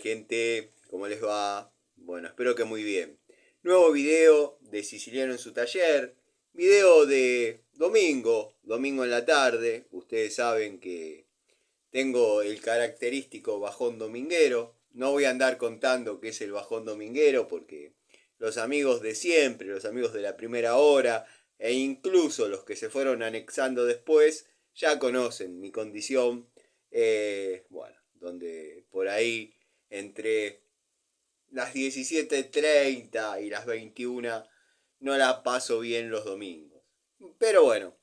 Gente, ¿cómo les va? Bueno, espero que muy bien. Nuevo video de Siciliano en su taller. Video de domingo en la tarde. Ustedes saben que tengo el característico bajón dominguero. No voy a andar contando qué es el bajón dominguero porque los amigos de siempre, los amigos de la primera hora e incluso los que se fueron anexando después ya conocen mi condición. Bueno, donde por ahí entre las 17:30 y las 21 no la paso bien los domingos. Pero bueno,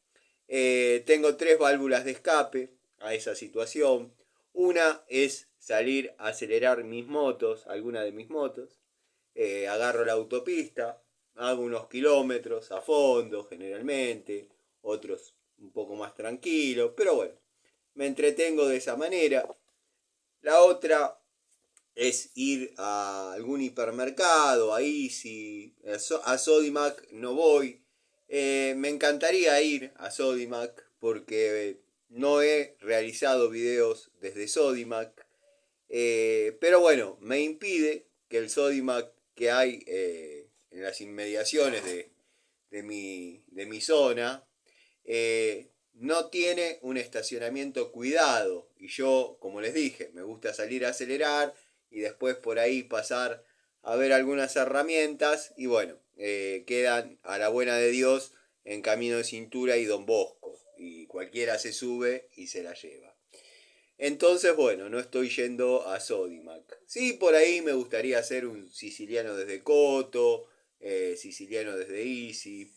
tengo tres válvulas de escape a esa situación. Una es salir a acelerar mis motos, alguna de mis motos. Agarro la autopista, hago unos kilómetros a fondo generalmente, otros un poco más tranquilo, pero bueno, me entretengo de esa manera. La otra es ir a algún hipermercado, a Easy, a Sodimac no voy. Me encantaría ir a Sodimac porque no he realizado videos desde Sodimac. Pero bueno, me impide que el Sodimac que hay en las inmediaciones de mi zona no tiene un estacionamiento cuidado. Y yo, como les dije, me gusta salir a acelerar y después por ahí pasar a ver algunas herramientas y bueno, quedan a la buena de Dios en Camino de Cintura y Don Bosco y cualquiera se sube y se la lleva. Entonces, bueno, no estoy yendo a Sodimac. Sí, por ahí me gustaría hacer un siciliano desde Coto, siciliano desde Easy.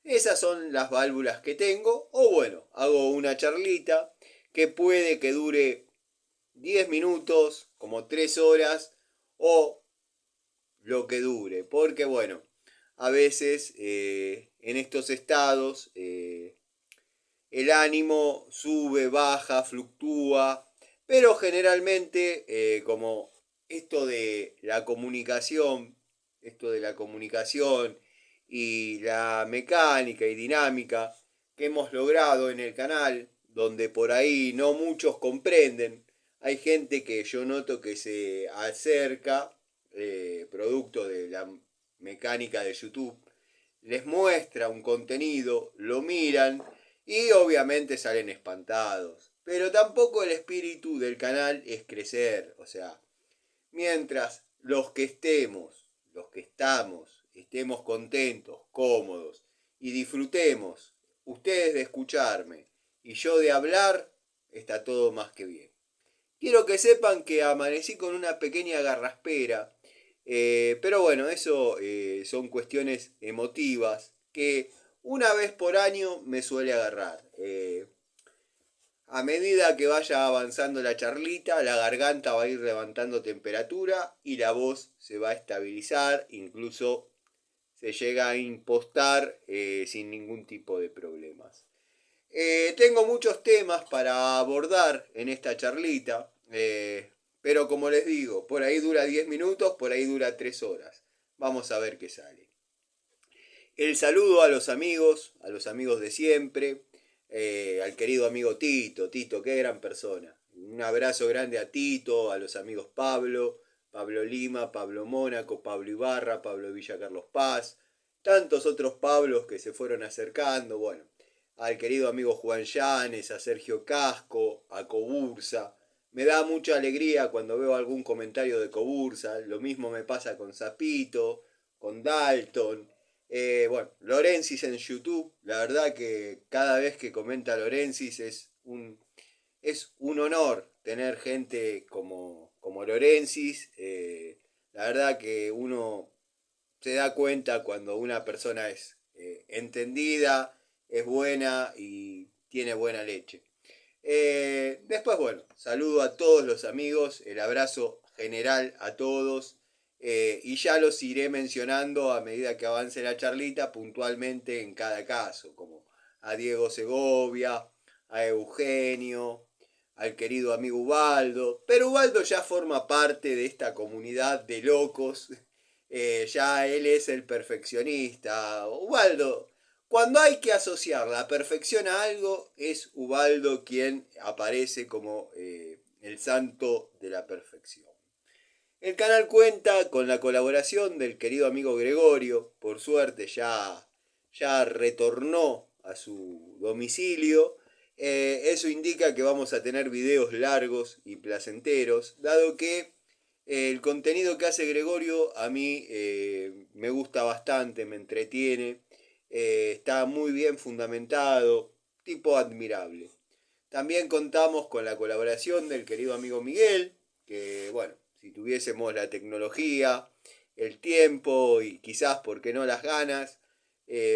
Esas son las válvulas que tengo. O bueno, hago una charlita que puede que dure 10 minutos, como 3 horas, o lo que dure. Porque bueno, a veces en estos estados el ánimo sube, baja, fluctúa, pero generalmente como esto de la comunicación y la mecánica y dinámica que hemos logrado en el canal, donde por ahí no muchos comprenden, hay gente que yo noto que se acerca, producto de la mecánica de YouTube, les muestra un contenido, lo miran y obviamente salen espantados. Pero tampoco el espíritu del canal es crecer. O sea, mientras los que estemos contentos, cómodos y disfrutemos ustedes de escucharme y yo de hablar, está todo más que bien. Quiero que sepan que amanecí con una pequeña garraspera, pero bueno, eso son cuestiones emotivas que una vez por año me suele agarrar. A medida que vaya avanzando la charlita, la garganta va a ir levantando temperatura y la voz se va a estabilizar, incluso se llega a impostar sin ningún tipo de problemas. Tengo muchos temas para abordar en esta charlita, pero como les digo, por ahí dura 10 minutos, por ahí dura 3 horas. Vamos a ver qué sale. El saludo a los amigos de siempre, al querido amigo Tito, Tito, qué gran persona. Un abrazo grande a Tito, a los amigos Pablo Lima, Pablo Mónaco, Pablo Ibarra, Pablo Villa Carlos Paz, tantos otros Pablos que se fueron acercando, bueno, al querido amigo Juan Llanes, a Sergio Casco, a Cobursa. Me da mucha alegría cuando veo algún comentario de Cobursa, lo mismo me pasa con Zapito, con Dalton. Bueno, Lorenzis en YouTube, la verdad que cada vez que comenta Lorenzis es un honor tener gente como Lorenzis. La verdad que uno se da cuenta cuando una persona es entendida, es buena y tiene buena leche. Después, bueno, saludo a todos los amigos, el abrazo general a todos. Y ya los iré mencionando a medida que avance la charlita puntualmente en cada caso, como a Diego Segovia, a Eugenio, al querido amigo Ubaldo. Pero Ubaldo ya forma parte de esta comunidad de locos. Ya él es el perfeccionista. Ubaldo, cuando hay que asociar la perfección a algo, es Ubaldo quien aparece como el santo de la perfección. El canal cuenta con la colaboración del querido amigo Gregorio, por suerte ya retornó a su domicilio. Eso indica que vamos a tener videos largos y placenteros, dado que el contenido que hace Gregorio a mí me gusta bastante, me entretiene, está muy bien fundamentado, tipo admirable. También contamos con la colaboración del querido amigo Miguel, que bueno, si tuviésemos la tecnología, el tiempo y quizás, ¿por qué no, las ganas?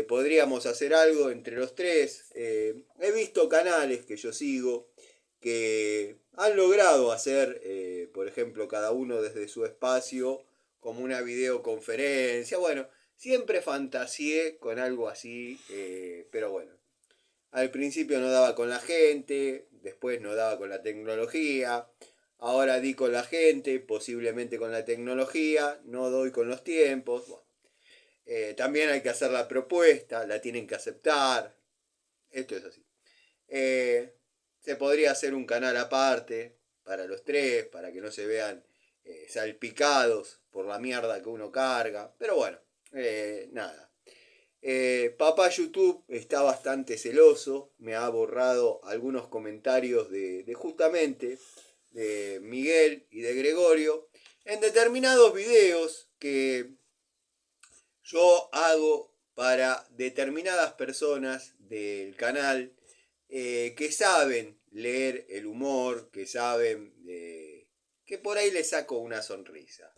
Podríamos hacer algo entre los tres. He visto canales que yo sigo que han logrado hacer, por ejemplo, cada uno desde su espacio, como una videoconferencia. Bueno, siempre fantaseé con algo así, pero bueno, al principio no daba con la gente, después no daba con la tecnología, ahora di con la gente, posiblemente con la tecnología, no doy con los tiempos. Bueno, también hay que hacer la propuesta, la tienen que aceptar, esto es así. Eh, Se podría hacer un canal aparte para los tres, para que no se vean salpicados por la mierda que uno carga, pero bueno, nada. Papá YouTube está bastante celoso, me ha borrado algunos comentarios de justamente de Miguel y de Gregorio en determinados videos que yo hago para determinadas personas del canal que saben leer el humor, que saben que por ahí les saco una sonrisa.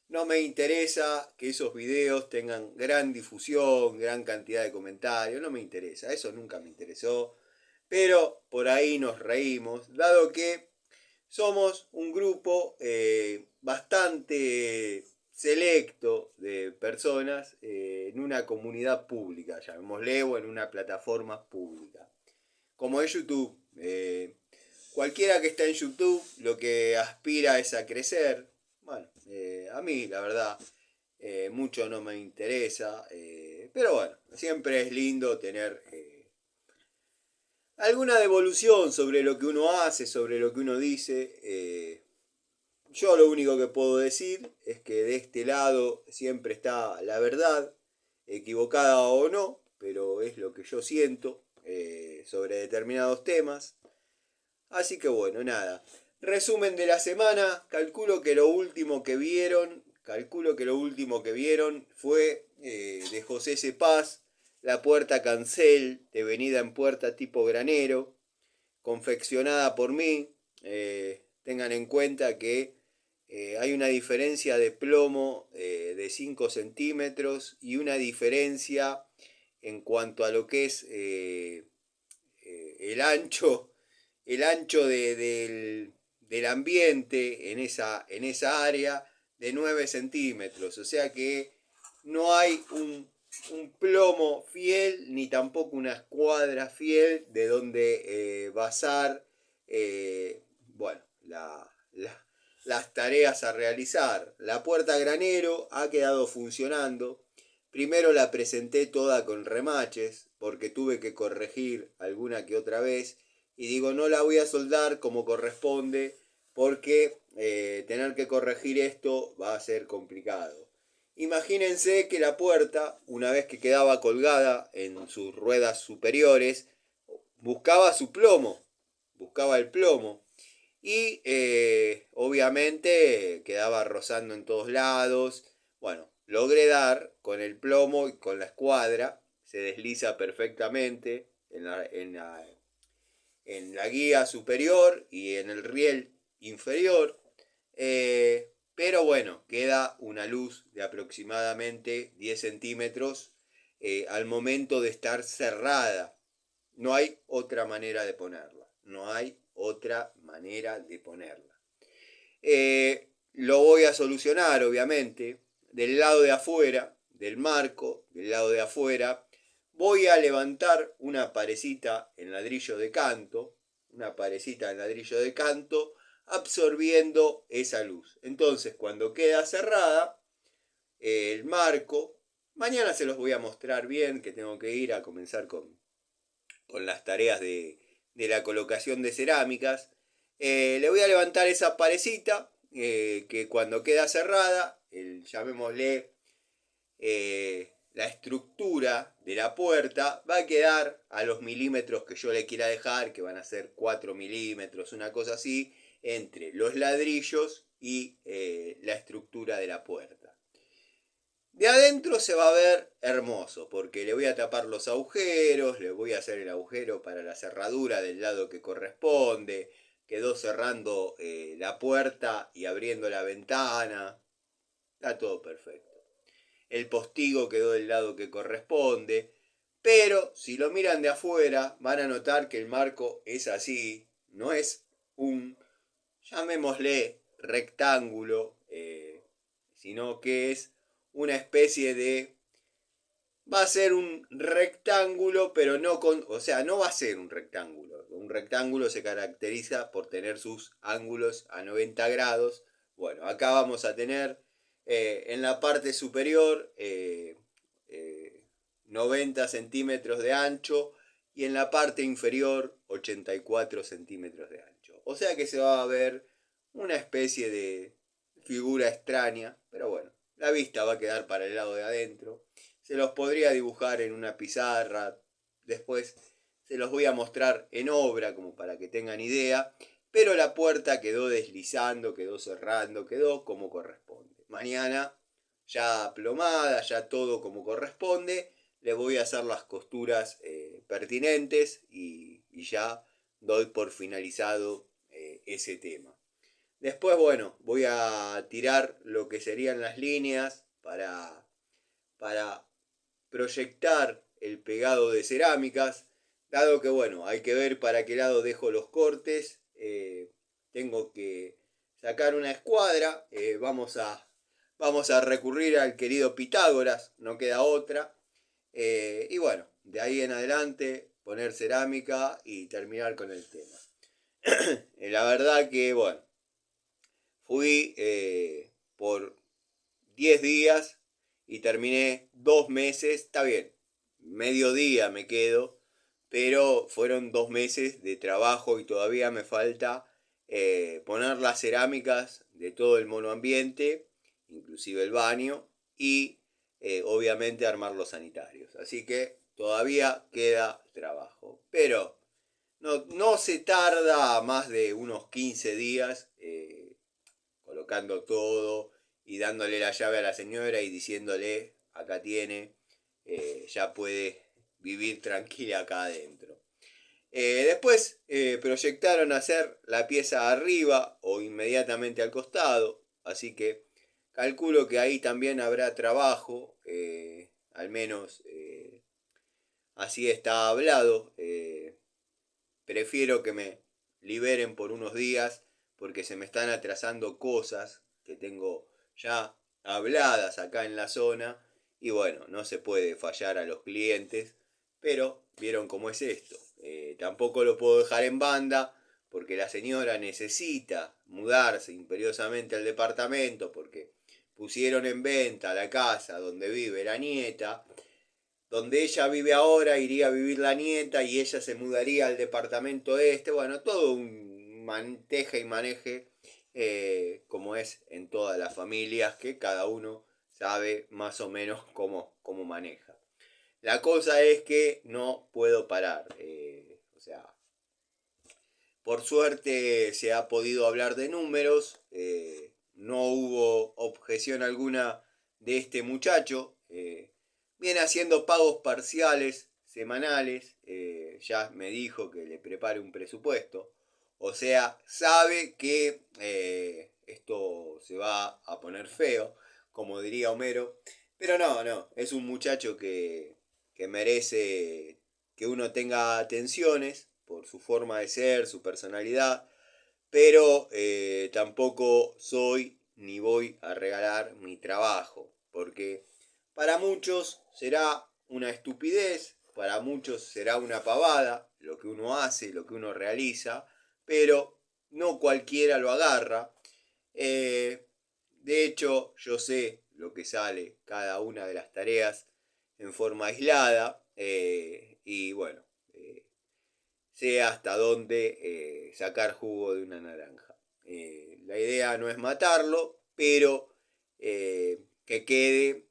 No me interesa que esos videos tengan gran difusión, gran cantidad de comentarios, no me interesa, eso nunca me interesó. Pero por ahí nos reímos, dado que somos un grupo bastante selecto de personas en una comunidad pública, llamémosle, o en una plataforma pública, como es YouTube. Cualquiera que está en YouTube lo que aspira es a crecer. Bueno, a mí la verdad mucho no me interesa, pero bueno, siempre es lindo tener alguna devolución sobre lo que uno hace, sobre lo que uno dice. Yo lo único que puedo decir es que de este lado siempre está la verdad, equivocada o no, pero es lo que yo siento sobre determinados temas. Así que bueno, nada. Resumen de la semana, calculo que lo último que vieron fue de José Cepaz, La Puerta Cancel, de venida en puerta tipo granero, confeccionada por mí. Tengan en cuenta que hay una diferencia de plomo de 5 centímetros y una diferencia en cuanto a lo que es el ancho del ambiente en esa área de 9 centímetros. O sea que no hay un plomo fiel ni tampoco una escuadra fiel de donde basar bueno, las tareas a realizar. La puerta granero ha quedado funcionando. Primero la presenté toda con remaches porque tuve que corregir alguna que otra vez y digo no la voy a soldar como corresponde porque tener que corregir esto va a ser complicado. Imagínense que la puerta, una vez que quedaba colgada en sus ruedas superiores, buscaba su plomo, buscaba el plomo y obviamente quedaba rozando en todos lados. Bueno, logré dar con el plomo y con la escuadra, se desliza perfectamente en la guía superior y en el riel inferior. Pero bueno, queda una luz de aproximadamente 10 centímetros al momento de estar cerrada. No hay otra manera de ponerla. No hay otra manera de ponerla. Lo voy a solucionar, obviamente. Del lado de afuera, del marco, del lado de afuera, voy a levantar una parecita en ladrillo de canto. Una parecita en ladrillo de canto absorbiendo esa luz. Entonces, cuando queda cerrada, el marco, mañana se los voy a mostrar bien, que tengo que ir a comenzar con las tareas de la colocación de cerámicas. Le voy a levantar esa parecita que cuando queda cerrada, llamémosle la estructura de la puerta, va a quedar a los milímetros que yo le quiera dejar, que van a ser 4 milímetros, una cosa así, entre los ladrillos y la estructura de la puerta. De adentro se va a ver hermoso, porque le voy a tapar los agujeros, le voy a hacer el agujero para la cerradura del lado que corresponde, quedó cerrando la puerta y abriendo la ventana, está todo perfecto. El postigo quedó del lado que corresponde, pero si lo miran de afuera van a notar que el marco es así, no es un, llamémosle, rectángulo, sino que es una especie de, va a ser un rectángulo, pero no con, o sea, no va a ser un rectángulo. Un rectángulo se caracteriza por tener sus ángulos a 90 grados. Bueno, acá vamos a tener en la parte superior 90 centímetros de ancho y en la parte inferior 84 centímetros de ancho. O sea que se va a ver una especie de figura extraña, pero bueno, la vista va a quedar para el lado de adentro. Se los podría dibujar en una pizarra, después se los voy a mostrar en obra como para que tengan idea, pero la puerta quedó deslizando, quedó cerrando, quedó como corresponde. Mañana ya plomada, ya todo como corresponde, le voy a hacer las costuras pertinentes y ya doy por finalizado ese tema. Después, bueno, voy a tirar lo que serían las líneas para proyectar el pegado de cerámicas, dado que, bueno, hay que ver para qué lado dejo los cortes. Tengo que sacar una escuadra, vamos a recurrir al querido Pitágoras, no queda otra. Y bueno, de ahí en adelante poner cerámica y terminar con el tema. La verdad que, bueno, fui por 10 días y terminé 2 meses, está bien, medio día me quedo, pero fueron 2 meses de trabajo y todavía me falta poner las cerámicas de todo el monoambiente, inclusive el baño, y obviamente armar los sanitarios. Así que todavía queda trabajo. Pero no se tarda más de unos 15 días colocando todo y dándole la llave a la señora y diciéndole, acá tiene, ya puede vivir tranquila acá adentro. Después proyectaron hacer la pieza arriba o inmediatamente al costado, así que calculo que ahí también habrá trabajo, al menos así está hablado. Prefiero que me liberen por unos días porque se me están atrasando cosas que tengo ya habladas acá en la zona y bueno, no se puede fallar a los clientes, pero vieron cómo es esto. Tampoco lo puedo dejar en banda porque la señora necesita mudarse imperiosamente al departamento porque pusieron en venta la casa donde vive la nieta. Donde ella vive ahora iría a vivir la nieta y ella se mudaría al departamento este. Bueno, todo un manteje y maneje como es en todas las familias que cada uno sabe más o menos cómo maneja. La cosa es que no puedo parar. O sea, por suerte se ha podido hablar de números. No hubo objeción alguna de este muchacho. Viene haciendo pagos parciales, semanales. Ya me dijo que le prepare un presupuesto. O sea, sabe que esto se va a poner feo, como diría Homero. Pero no, es un muchacho que merece que uno tenga atenciones por su forma de ser, su personalidad, pero tampoco soy ni voy a regalar mi trabajo, porque para muchos será una estupidez, para muchos será una pavada lo que uno hace, lo que uno realiza, pero no cualquiera lo agarra. De hecho, yo sé lo que sale cada una de las tareas en forma aislada y bueno, sé hasta dónde sacar jugo de una naranja. la idea no es matarlo, pero que quede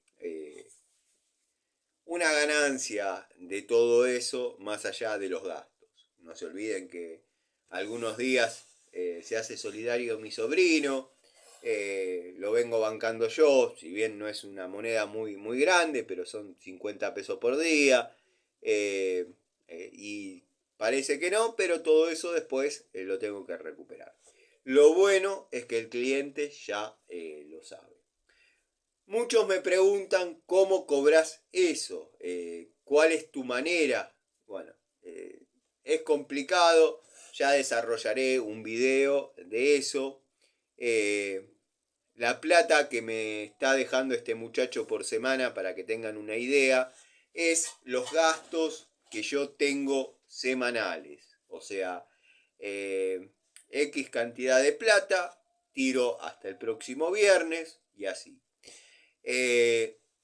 una ganancia de todo eso más allá de los gastos. No se olviden que algunos días se hace solidario mi sobrino, lo vengo bancando yo, si bien no es una moneda muy grande, pero son 50 pesos por día, y parece que no, pero todo eso después lo tengo que recuperar. Lo bueno es que el cliente ya lo sabe. Muchos me preguntan cómo cobras eso, cuál es tu manera. Bueno, es complicado, ya desarrollaré un video de eso. Eh, la plata que me está dejando este muchacho por semana, para que tengan una idea, es los gastos que yo tengo semanales. O sea, X cantidad de plata, tiro hasta el próximo viernes y así.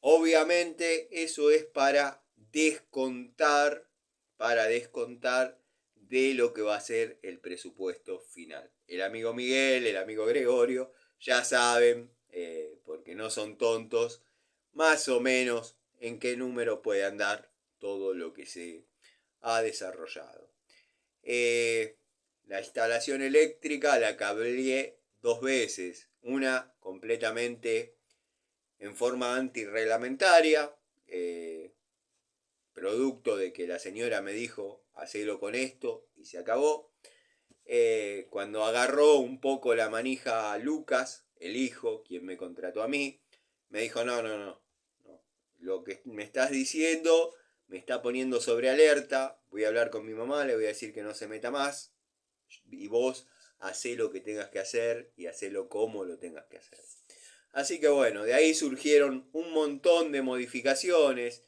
Obviamente eso es para descontar de lo que va a ser el presupuesto final. El amigo Miguel, el amigo Gregorio, ya saben, porque no son tontos, más o menos en qué número puede andar todo lo que se ha desarrollado. La instalación eléctrica la cableé 2 veces, una completamente en forma antirreglamentaria, producto de que la señora me dijo, hacelo con esto y se acabó. Cuando agarró un poco la manija a Lucas, el hijo, quien me contrató a mí, me dijo, no, lo que me estás diciendo me está poniendo sobre alerta, voy a hablar con mi mamá, le voy a decir que no se meta más, y vos hacé lo que tengas que hacer y hacelo como lo tengas que hacer. Así que bueno, de ahí surgieron un montón de modificaciones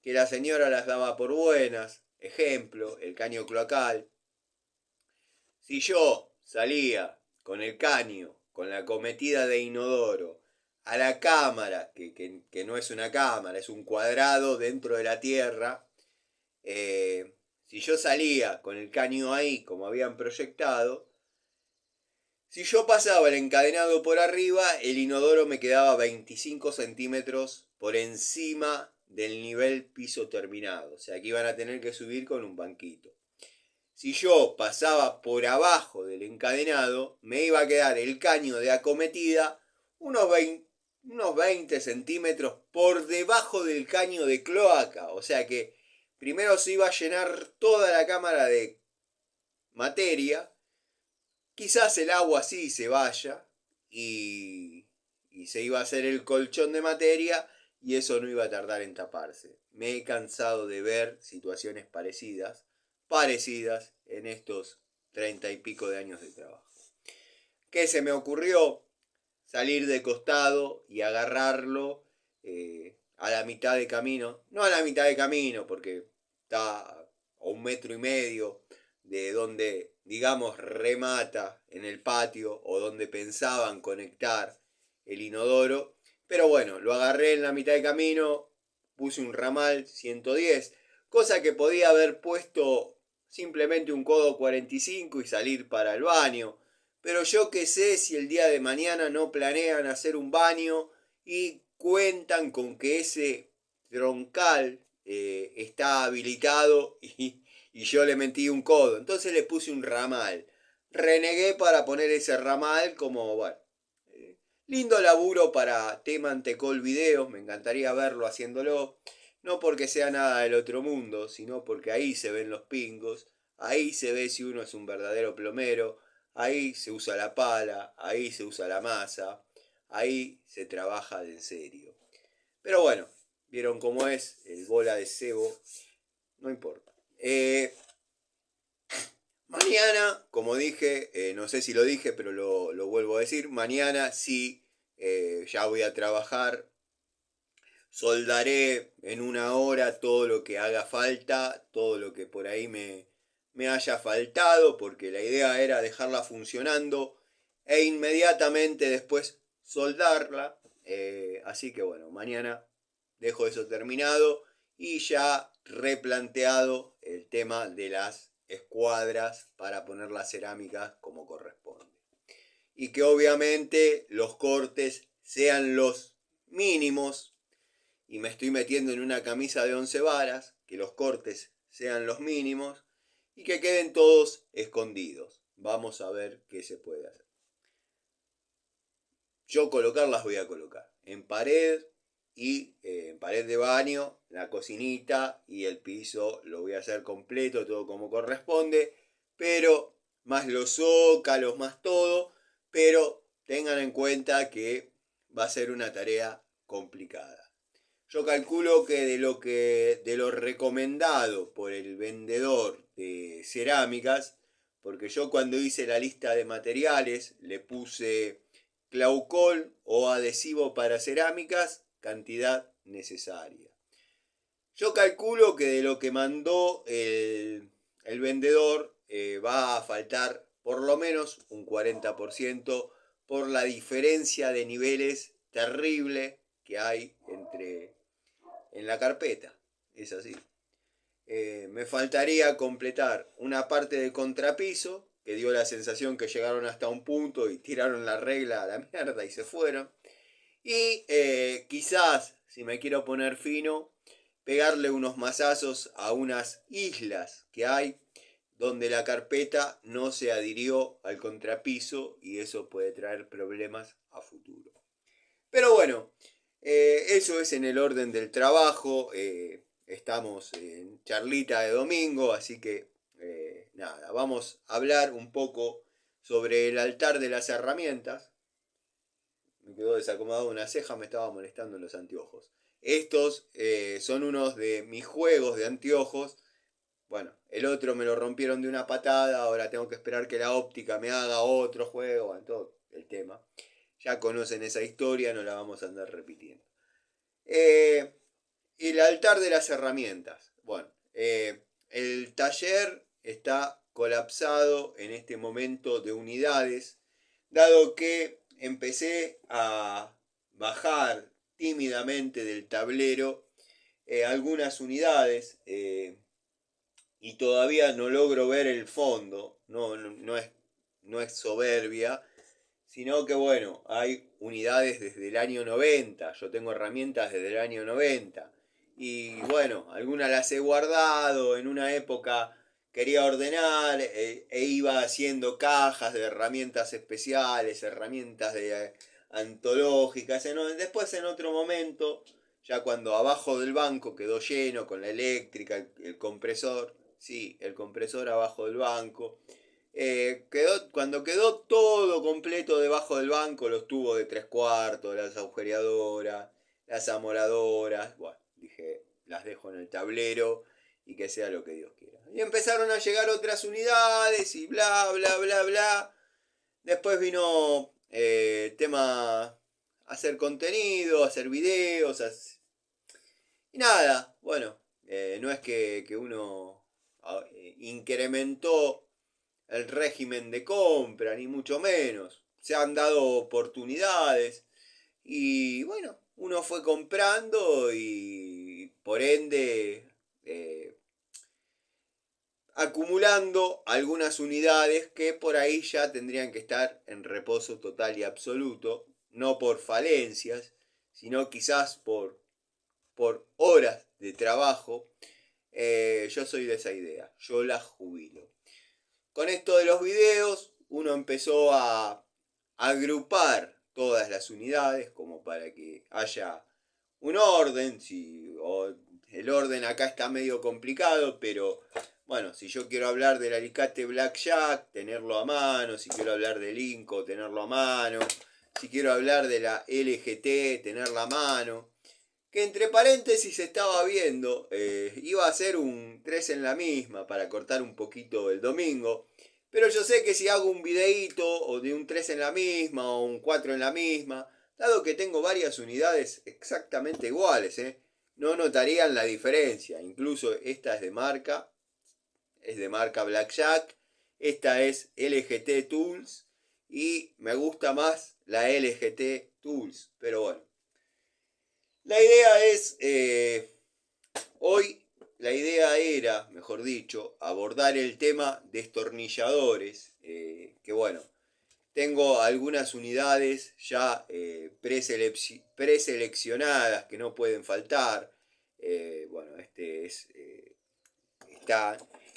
que la señora las daba por buenas. Ejemplo, el caño cloacal. Si yo salía con el caño, con la cometida de inodoro, a la cámara, que no es una cámara, es un cuadrado dentro de la tierra, si yo salía con el caño ahí, como habían proyectado, si yo pasaba el encadenado por arriba, el inodoro me quedaba 25 centímetros por encima del nivel piso terminado. O sea que iban a tener que subir con un banquito. Si yo pasaba por abajo del encadenado, me iba a quedar el caño de acometida unos 20 centímetros por debajo del caño de cloaca. O sea que primero se iba a llenar toda la cámara de materia. Quizás el agua sí se vaya y se iba a hacer el colchón de materia y eso no iba a tardar en taparse. Me he cansado de ver situaciones parecidas en estos 30 y pico de años de trabajo. ¿Qué se me ocurrió? Salir de costado y agarrarlo a la mitad de camino. No a la mitad de camino, porque está a 1,5 metros de donde, digamos, remata en el patio o donde pensaban conectar el inodoro. Pero bueno, lo agarré en la mitad de camino, puse un ramal 110, cosa que podía haber puesto simplemente un codo 45 y salir para el baño. Pero yo qué sé si el día de mañana no planean hacer un baño y cuentan con que ese troncal está habilitado y yo le mentí un codo. Entonces le puse un ramal. Renegué para poner ese ramal como, bueno, lindo laburo para Temantecol Videos. Me encantaría verlo haciéndolo. No porque sea nada del otro mundo, sino porque ahí se ven los pingos. Ahí se ve si uno es un verdadero plomero. Ahí se usa la pala, ahí se usa la masa, ahí se trabaja de en serio. Pero bueno, vieron cómo es el bola de cebo, no importa. Mañana, como dije, no sé si lo dije, pero lo vuelvo a decir, mañana sí, ya voy a trabajar, soldaré en 1 hora todo lo que haga falta, todo lo que por ahí me haya faltado, porque la idea era dejarla funcionando e inmediatamente después soldarla. Así que bueno, mañana dejo eso terminado y ya replanteado el tema de las escuadras para poner las cerámicas como corresponde. y que obviamente los cortes sean los mínimos, y me estoy metiendo en una camisa de 11 varas, que los cortes sean los mínimos y que queden todos escondidos. Vamos a ver qué se puede hacer. Yo colocarlas voy a colocar en pared y en pared de baño, la cocinita y el piso lo voy a hacer completo, todo como corresponde, pero más los zócalos, más todo, pero tengan en cuenta que va a ser una tarea complicada. Yo calculo que de lo recomendado por el vendedor de cerámicas, porque yo cuando hice la lista de materiales le puse claucol o adhesivo para cerámicas, cantidad necesaria. Yo calculo que de lo que mandó el vendedor va a faltar por lo menos un 40% por la diferencia de niveles terrible que hay en la carpeta. Es así. Me faltaría completar una parte de contrapiso, que dio la sensación que llegaron hasta un punto y tiraron la regla a la mierda y se fueron. Y quizás, si me quiero poner fino, pegarle unos mazazos a unas islas que hay donde la carpeta no se adhirió al contrapiso y eso puede traer problemas a futuro. Pero bueno, eso es en el orden del trabajo. Estamos en charlita de domingo, así que nada, vamos a hablar un poco sobre el altar de las herramientas. Me quedó desacomodado una ceja, me estaba molestando en los anteojos. Estos son unos de mis juegos de anteojos. Bueno, el otro me lo rompieron de una patada, ahora tengo que esperar que la óptica me haga otro juego, bueno, todo el tema. Ya conocen esa historia, no la vamos a andar repitiendo. El altar de las herramientas. Bueno, el taller está colapsado en este momento de unidades, dado que empecé a bajar tímidamente del tablero algunas unidades y todavía no logro ver el fondo, no es soberbia, sino que bueno, hay unidades desde el año 90, yo tengo herramientas desde el año 90, y bueno, algunas las he guardado, en una época quería ordenar e iba haciendo cajas de herramientas especiales, herramientas antológicas, después en otro momento, ya cuando abajo del banco quedó lleno con la eléctrica, el compresor, sí, el compresor abajo del banco, cuando quedó todo completo debajo del banco, los tubos de 3/4, las agujereadoras, las amoradoras, bueno, dije, las dejo en el tablero y que sea lo que Dios quiera. Y empezaron a llegar otras unidades y bla, bla, bla, bla. Después vino tema hacer contenido, hacer videos, y nada, bueno, no es que uno incrementó el régimen de compra, ni mucho menos. Se han dado oportunidades y bueno, uno fue comprando y por ende acumulando algunas unidades que por ahí ya tendrían que estar en reposo total y absoluto, no por falencias, sino quizás por horas de trabajo. Yo soy de esa idea, yo las jubilo. Con esto de los videos, uno empezó a agrupar todas las unidades como para que haya un orden. El orden acá está medio complicado, pero bueno, si yo quiero hablar del alicate Blackjack, tenerlo a mano. Si quiero hablar del Inco, tenerlo a mano. Si quiero hablar de la LGT, tenerla a mano. Que entre paréntesis estaba viendo, iba a ser un 3 en la misma para cortar un poquito el domingo. Pero yo sé que si hago un videíto o de un 3 en la misma o un 4 en la misma, dado que tengo varias unidades exactamente iguales, no notarían la diferencia. Incluso esta es de marca Blackjack, esta es LGT Tools y me gusta más la LGT Tools. Pero bueno, la idea es, hoy la idea era, mejor dicho, abordar el tema destornilladores, que bueno, Tengo algunas unidades ya preseleccionadas que no pueden faltar. Bueno,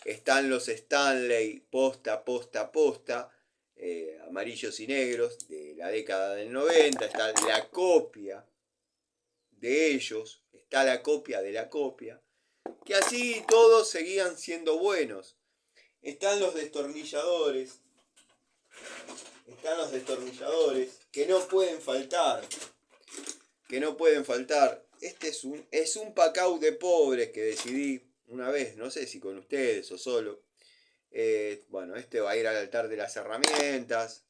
están los Stanley posta, amarillos y negros de la década del 90. Está la copia de ellos, está la copia de la copia, que así todos seguían siendo buenos. Están los destornilladores, que no pueden faltar, Este es un pacao de pobres que decidí una vez, no sé si con ustedes o solo. Bueno, este va a ir al altar de las herramientas.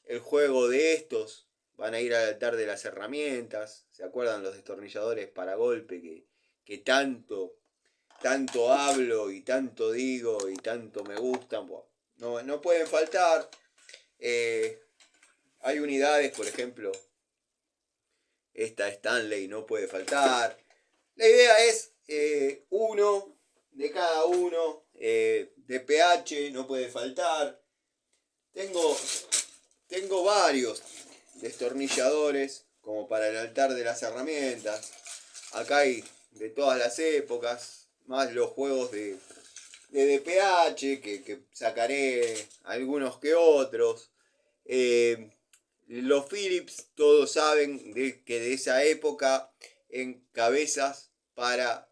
El juego de estos van a ir al altar de las herramientas. ¿Se acuerdan los destornilladores para golpe que tanto hablo y tanto digo y tanto me gustan? Bueno, no pueden faltar. Hay unidades, por ejemplo, esta Stanley no puede faltar. La idea es uno de cada uno. DPH no puede faltar. Tengo varios destornilladores como para el altar de las herramientas. Acá hay de todas las épocas, más los juegos de DPH, que sacaré algunos que otros. Los Philips, todos saben que de esa época, en cabezas para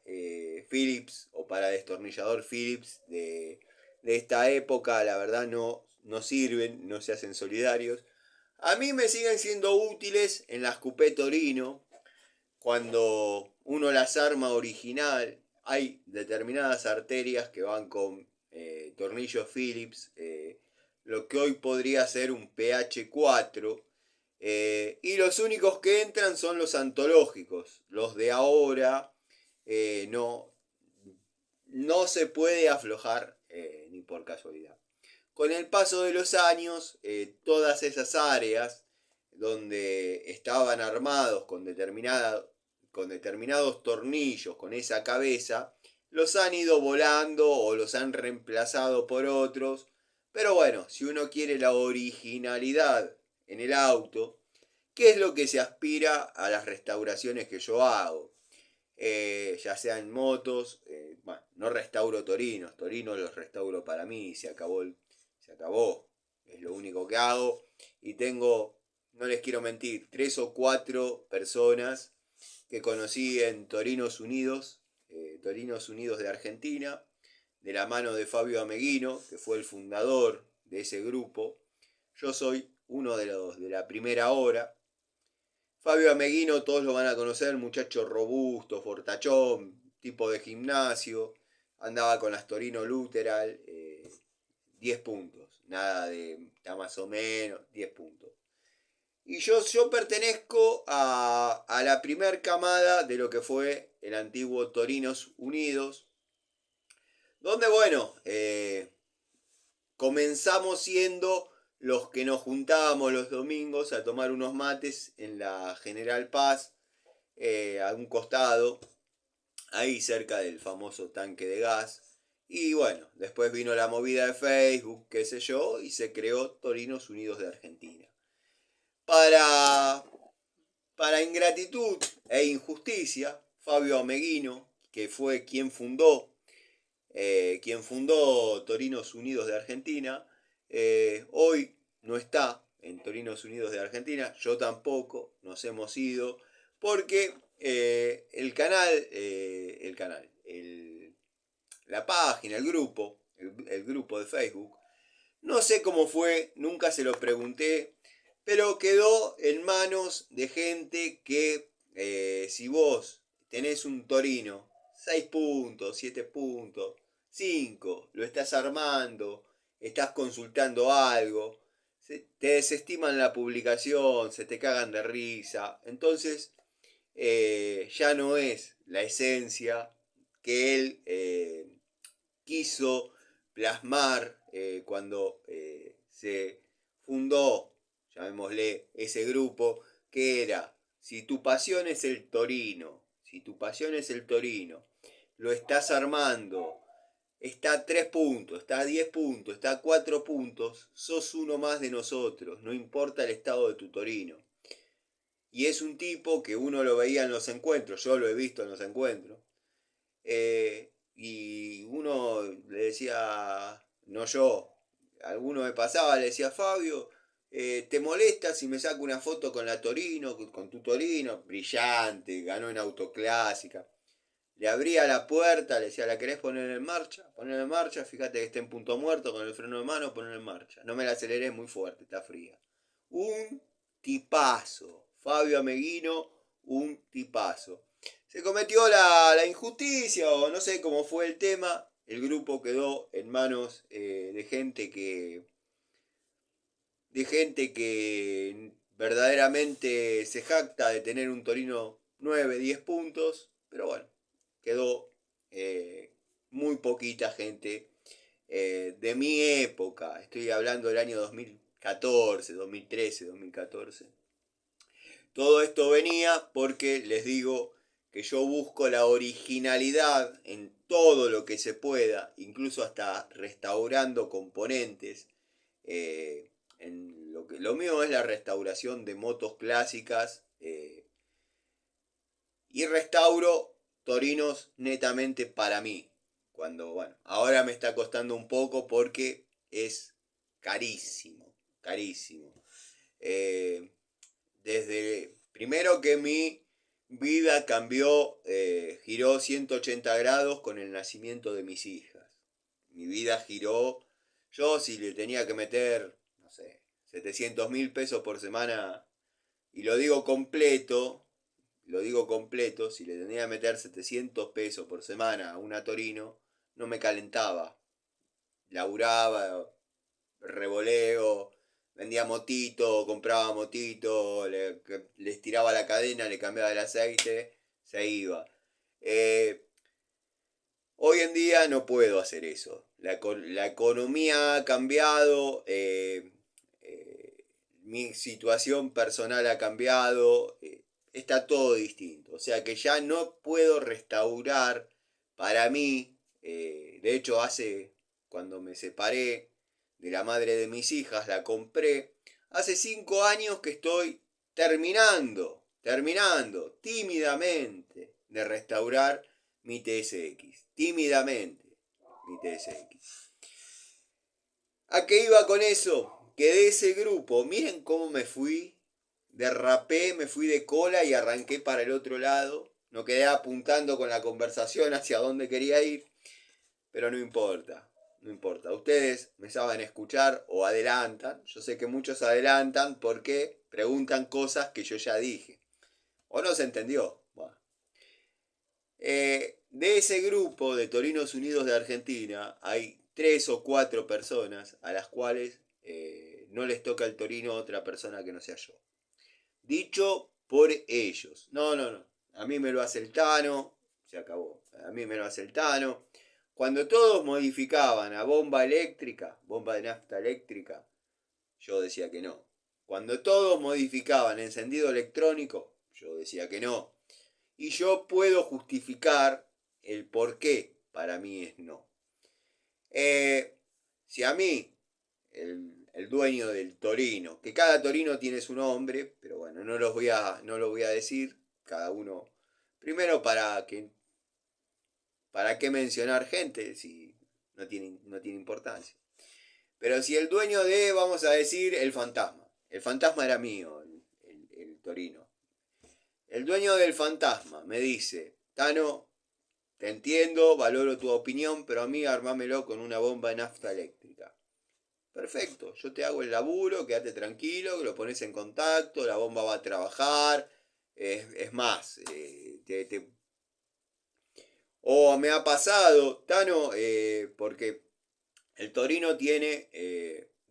Philips o para destornillador Philips de esta época, la verdad no sirven, no se hacen solidarios. A mí me siguen siendo útiles en las Coupé Torino, cuando uno las arma original. Hay determinadas arterias que van con tornillos Phillips, lo que hoy podría ser un PH4, y los únicos que entran son los antológicos. Los de ahora no se puede aflojar ni por casualidad. Con el paso de los años, todas esas áreas donde estaban armados con determinados tornillos, con esa cabeza, los han ido volando o los han reemplazado por otros. Pero bueno, si uno quiere la originalidad en el auto, ¿qué es lo que se aspira a las restauraciones que yo hago? Ya sea en motos, bueno, no restauro Torinos los restauro para mí, se acabó, es lo único que hago. Y tengo, no les quiero mentir, 3 o 4 personas que conocí en Torinos Unidos de Argentina, de la mano de Fabio Ameguino, que fue el fundador de ese grupo. Yo soy uno de los de la primera hora. Fabio Ameguino, todos lo van a conocer, muchacho robusto, fortachón, tipo de gimnasio, andaba con las Torino Luteral, 10 puntos, nada de, está más o menos, 10 puntos. Y yo pertenezco a la primer camada de lo que fue el antiguo Torinos Unidos, donde bueno, comenzamos siendo los que nos juntábamos los domingos a tomar unos mates en la General Paz, a un costado, ahí cerca del famoso tanque de gas. Y bueno, después vino la movida de Facebook, qué sé yo, y se creó Torinos Unidos de Argentina. Para ingratitud e injusticia, Fabio Ameguino, que fue quien fundó Torinos Unidos de Argentina, hoy no está en Torinos Unidos de Argentina, yo tampoco, nos hemos ido, porque la página, el grupo de Facebook, no sé cómo fue, nunca se lo pregunté, pero quedó en manos de gente que si vos tenés un Torino, 6 puntos, 7 puntos, 5, lo estás armando, estás consultando algo, te desestiman la publicación, se te cagan de risa. Entonces ya no es la esencia que él quiso plasmar cuando se fundó, llamémosle, ese grupo, que era: si tu pasión es el Torino, lo estás armando está a 3 puntos, está a 10 puntos, está a 4 puntos, sos uno más de nosotros, no importa el estado de tu Torino. Y es un tipo que uno lo veía en los encuentros, yo lo he visto en los encuentros, y uno le decía, no yo, alguno me pasaba, le decía, Fabio, ¿te molesta si me saco una foto con la Torino, con tu Torino? Brillante, ganó en autoclásica. Le abría la puerta, le decía, ¿la querés poner en marcha? Poner en marcha, fíjate que está en punto muerto con el freno de mano, poner en marcha. No me la aceleré muy fuerte, está fría. Un tipazo. Fabio Ameguino, un tipazo. Se cometió la injusticia o no sé cómo fue el tema. El grupo quedó en manos de gente que verdaderamente se jacta de tener un Torino 9, 10 puntos. Pero bueno, quedó muy poquita gente de mi época. Estoy hablando del año 2014, 2013, 2014. Todo esto venía porque les digo que yo busco la originalidad en todo lo que se pueda, incluso hasta restaurando componentes. Lo mío es la restauración de motos clásicas y restauro torinos netamente para mí. Cuando, bueno, ahora me está costando un poco porque es carísimo, carísimo. Desde primero que mi vida cambió, giró 180 grados con el nacimiento de mis hijas. Mi vida giró, yo si le tenía que meter, no sé, 700.000 pesos por semana, y lo digo completo, si le tenía que meter 700 pesos por semana a una Torino, no me calentaba. Laburaba, revoleo, vendía motito, compraba motito, les tiraba la cadena, le cambiaba el aceite, se iba. Hoy en día no puedo hacer eso. La economía ha cambiado, mi situación personal ha cambiado, está todo distinto. O sea que ya no puedo restaurar para mí, de hecho cuando me separé de la madre de mis hijas, la compré, hace 5 años que estoy terminando, tímidamente, de restaurar mi TSX. Tímidamente, mi TSX. ¿A qué iba con eso? Que de ese grupo, miren cómo me fui, derrapé, me fui de cola y arranqué para el otro lado. No quedé apuntando con la conversación hacia dónde quería ir, pero no importa, no importa. Ustedes me saben escuchar o adelantan. Yo sé que muchos adelantan porque preguntan cosas que yo ya dije. ¿O no se entendió? Bueno. De ese grupo de Torinos Unidos de Argentina hay 3 o 4 personas a las cuales no les toca el Torino a otra persona que no sea yo. Dicho por ellos. No, no, no. A mí me lo hace el Tano. Se acabó. A mí me lo hace el Tano. Cuando todos modificaban a bomba eléctrica, bomba de nafta eléctrica, yo decía que no. Cuando todos modificaban encendido electrónico, yo decía que no. Y yo puedo justificar el por qué para mí es no. Si a mí, el dueño del Torino, que cada Torino tiene su nombre, pero bueno, no lo voy a decir, cada uno, primero para qué mencionar gente si no tiene importancia. Pero si el dueño vamos a decir, el fantasma era mío, el Torino. El dueño del fantasma me dice, Tano, te entiendo, valoro tu opinión, pero a mí armámelo con una bomba de nafta eléctrica. Perfecto, yo te hago el laburo, quédate tranquilo, que lo pones en contacto, la bomba va a trabajar. Es más, o me ha pasado, Tano, porque el Torino tiene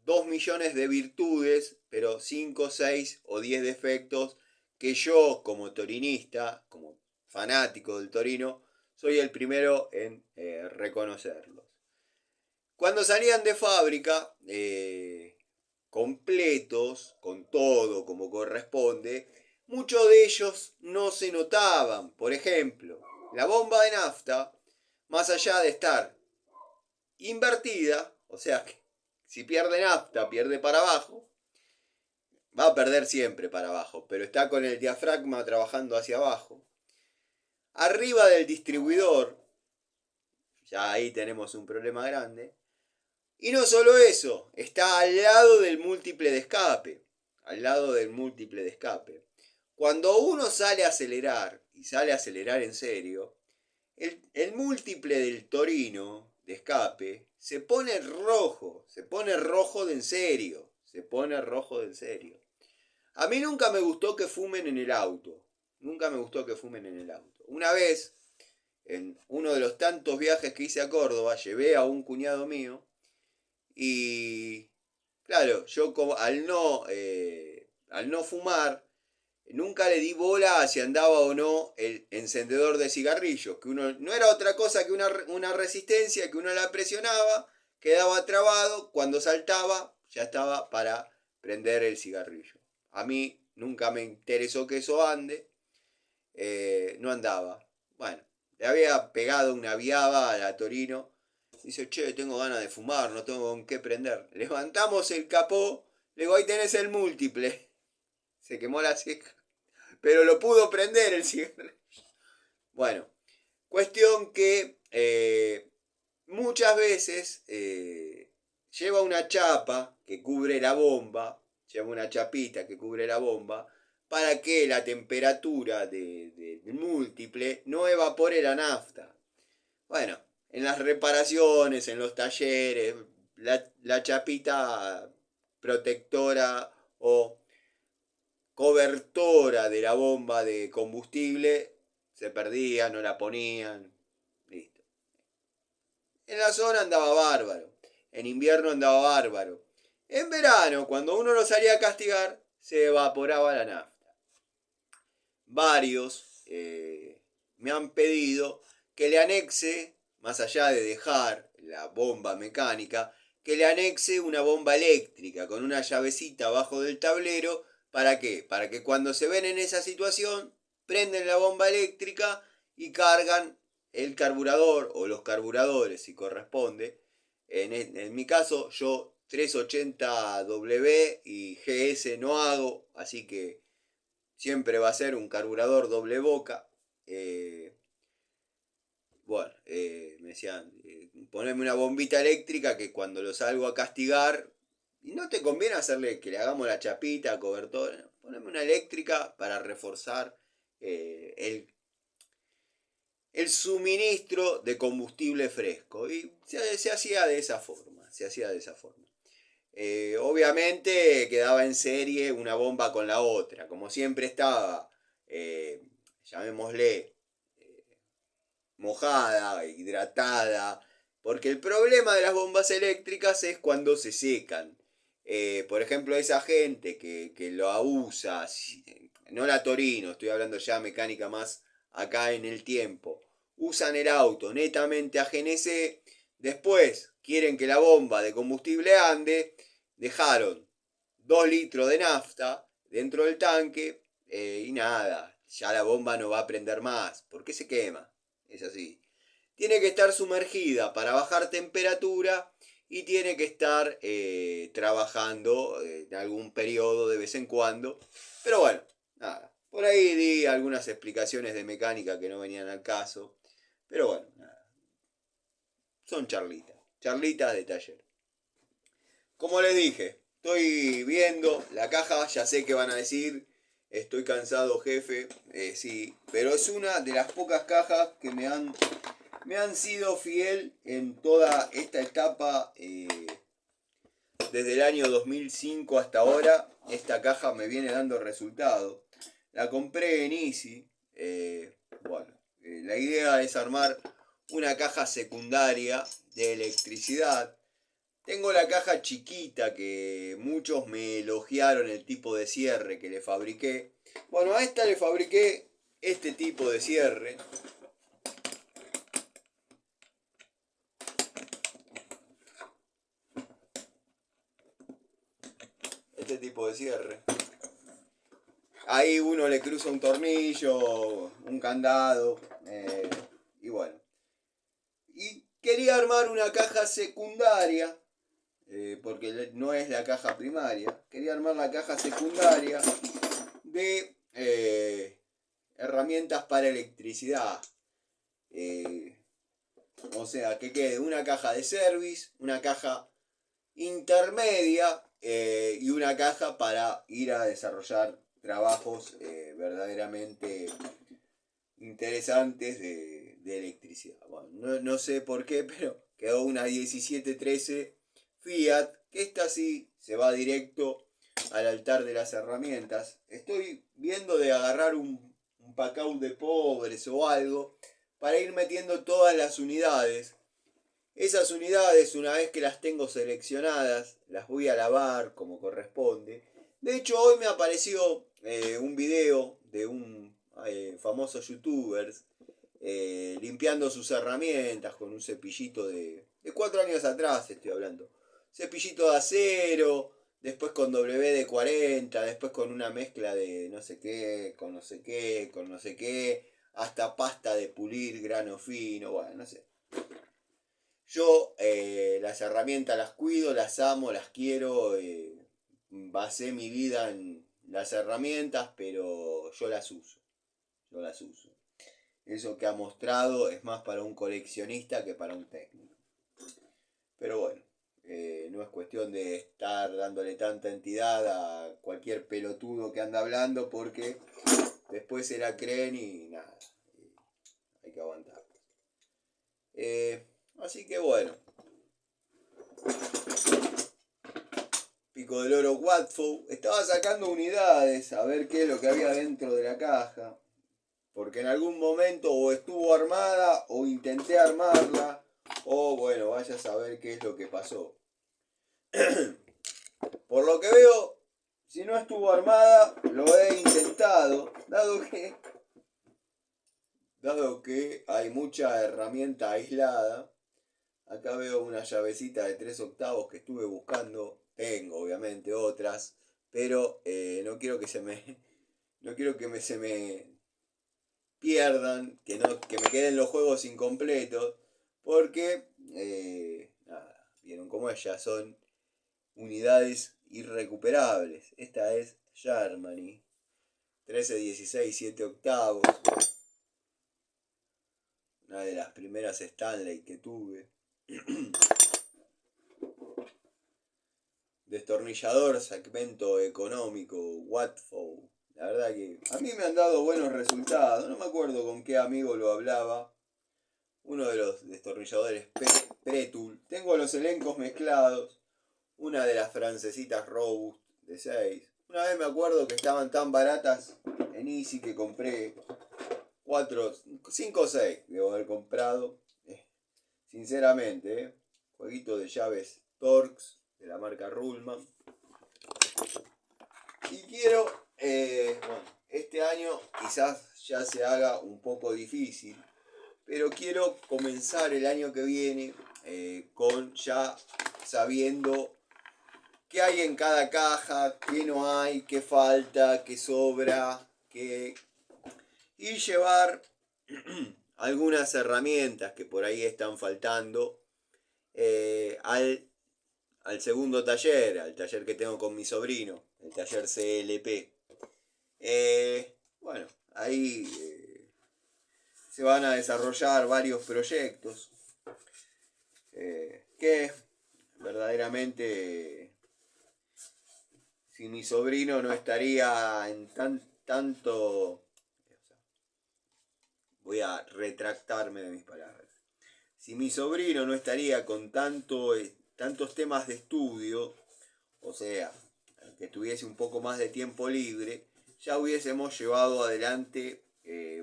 2 millones de virtudes, pero 5, 6 o 10 defectos que yo como torinista, como fanático del Torino, soy el primero en reconocerlos. Cuando salían de fábrica, completos, con todo como corresponde, muchos de ellos no se notaban. Por ejemplo, la bomba de nafta, más allá de estar invertida, o sea que si pierde nafta, pierde para abajo, va a perder siempre para abajo, pero está con el diafragma trabajando hacia abajo. Arriba del distribuidor, ya ahí tenemos un problema grande. Y no solo eso, está al lado del múltiple de escape. Al lado del múltiple de escape. Cuando uno sale a acelerar, y sale a acelerar en serio, el múltiple del Torino de escape se pone rojo de en serio. Se pone rojo de en serio. A mí nunca me gustó que fumen en el auto. Nunca me gustó que fumen en el auto. Una vez, en uno de los tantos viajes que hice a Córdoba, llevé a un cuñado mío y, claro, yo como, al no fumar, nunca le di bola a si andaba o no el encendedor de cigarrillos, que uno no era otra cosa que una resistencia, que uno la presionaba, quedaba trabado, cuando saltaba ya estaba para prender el cigarrillo. A mí nunca me interesó que eso ande, no andaba. Bueno, le había pegado una viaba a la Torino. Dice, che, tengo ganas de fumar, no tengo con qué prender. Levantamos el capó, le digo, ahí tenés el múltiple. Se quemó la ceja, pero lo pudo prender el cigarrillo. Bueno, cuestión que muchas veces lleva una chapa que cubre la bomba, lleva una chapita que cubre la bomba, para que la temperatura del múltiple no evapore la nafta. Bueno, en las reparaciones, en los talleres, la chapita protectora o cobertora de la bomba de combustible se perdía, no la ponían, listo. En la zona andaba bárbaro, en invierno andaba bárbaro. En verano, cuando uno lo salía a castigar, se evaporaba la nafta. Varios me han pedido que le anexe, más allá de dejar la bomba mecánica, que le anexe una bomba eléctrica con una llavecita abajo del tablero. ¿Para qué? Para que cuando se ven en esa situación, prenden la bomba eléctrica y cargan el carburador o los carburadores si corresponde. En mi caso, yo 380W y GS no hago, así que siempre va a ser un carburador doble boca. Bueno, me decían, poneme una bombita eléctrica que cuando lo salgo a castigar, y no te conviene hacerle que le hagamos la chapita, cobertor, poneme una eléctrica para reforzar el suministro de combustible fresco. Y se hacía de esa forma, se hacía de esa forma. Obviamente quedaba en serie una bomba con la otra, como siempre estaba, llamémosle, mojada, hidratada, porque el problema de las bombas eléctricas es cuando se secan. Por ejemplo, esa gente que lo abusa, no la Torino, estoy hablando ya mecánica más acá en el tiempo, usan el auto netamente a GNC, después quieren que la bomba de combustible ande, dejaron 2 litros de nafta dentro del tanque y nada, ya la bomba no va a prender más, porque se quema, es así. Tiene que estar sumergida para bajar temperatura y tiene que estar trabajando en algún periodo de vez en cuando. Pero bueno, nada. Por ahí di algunas explicaciones de mecánica que no venían al caso. Pero bueno, nada. Son charlitas. Charlitas de taller. Como les dije, estoy viendo la caja, ya sé que van a decir, estoy cansado jefe, sí, pero es una de las pocas cajas que me han sido fiel en toda esta etapa, desde el año 2005 hasta ahora. Esta caja me viene dando resultado. La compré en Easy. Bueno, la idea es armar una caja secundaria de electricidad. Tengo la caja chiquita que muchos me elogiaron el tipo de cierre que le fabriqué. Bueno, a esta le fabriqué este tipo de cierre. Este tipo de cierre. Ahí uno le cruza un tornillo, un candado, y bueno. ¿Y quería armar una caja secundaria, porque no es la caja primaria. Quería armar la caja secundaria de herramientas para electricidad. O sea, que quede una caja de service, una caja intermedia y una caja para ir a desarrollar trabajos verdaderamente interesantes de electricidad. Bueno, no sé por qué, pero quedó una 1713 Fiat, que esta sí se va directo al altar de las herramientas. Estoy viendo de agarrar un pacaud de pobres o algo para ir metiendo todas las unidades. Esas unidades, una vez que las tengo seleccionadas, las voy a lavar como corresponde. De hecho, hoy me apareció un video de un famoso youtuber limpiando sus herramientas con un cepillito de 4 años atrás, estoy hablando. Cepillito de acero, después con WD-40, después con una mezcla de no sé qué, con no sé qué, con no sé qué, hasta pasta de pulir, grano fino, bueno, no sé. Yo las herramientas las cuido, las amo, las quiero, basé mi vida en las herramientas, pero yo las uso, yo las uso. Eso que ha mostrado es más para un coleccionista que para un técnico. Pero bueno, no es cuestión de estar dándole tanta entidad a cualquier pelotudo que anda hablando, porque después se la creen y nada, hay que aguantar. Así que bueno. Pico del Oro Watford. Estaba sacando unidades a ver qué es lo que había dentro de la caja. Porque en algún momento o estuvo armada o intenté armarla. O bueno, vaya a saber qué es lo que pasó. Por lo que veo, si no estuvo armada, lo he intentado. Dado que hay mucha herramienta aislada. Acá veo una llavecita de 3 octavos que estuve buscando. Tengo obviamente otras. Pero no quiero que se me. No quiero que se me pierdan. Que me queden los juegos incompletos. Porque. Nada. Vieron cómo ellas son unidades irrecuperables. Esta es Germany. 13, 16, 7 octavos. Una de las primeras Stanley que tuve. Destornillador, segmento económico, Watford. La verdad que a mí me han dado buenos resultados. No me acuerdo con qué amigo lo hablaba. Uno de los destornilladores Pretul. Tengo los elencos mezclados. Una de las francesitas Robust de 6. Una vez me acuerdo que estaban tan baratas en Easy que compré 5 o 6. Debo haber comprado. Sinceramente, jueguito de llaves Torx de la marca Ruhlmann. Y quiero, bueno, este año quizás ya se haga un poco difícil, pero quiero comenzar el año que viene con ya sabiendo qué hay en cada caja, qué no hay, qué falta, qué sobra, y llevar algunas herramientas que por ahí están faltando al segundo taller, al taller que tengo con mi sobrino, el taller CLP. Bueno, ahí se van a desarrollar varios proyectos que verdaderamente si mi sobrino no estaría en tanto... Voy a retractarme de mis palabras. Si mi sobrino no estaría con tantos temas de estudio, o sea, que tuviese un poco más de tiempo libre, ya hubiésemos llevado adelante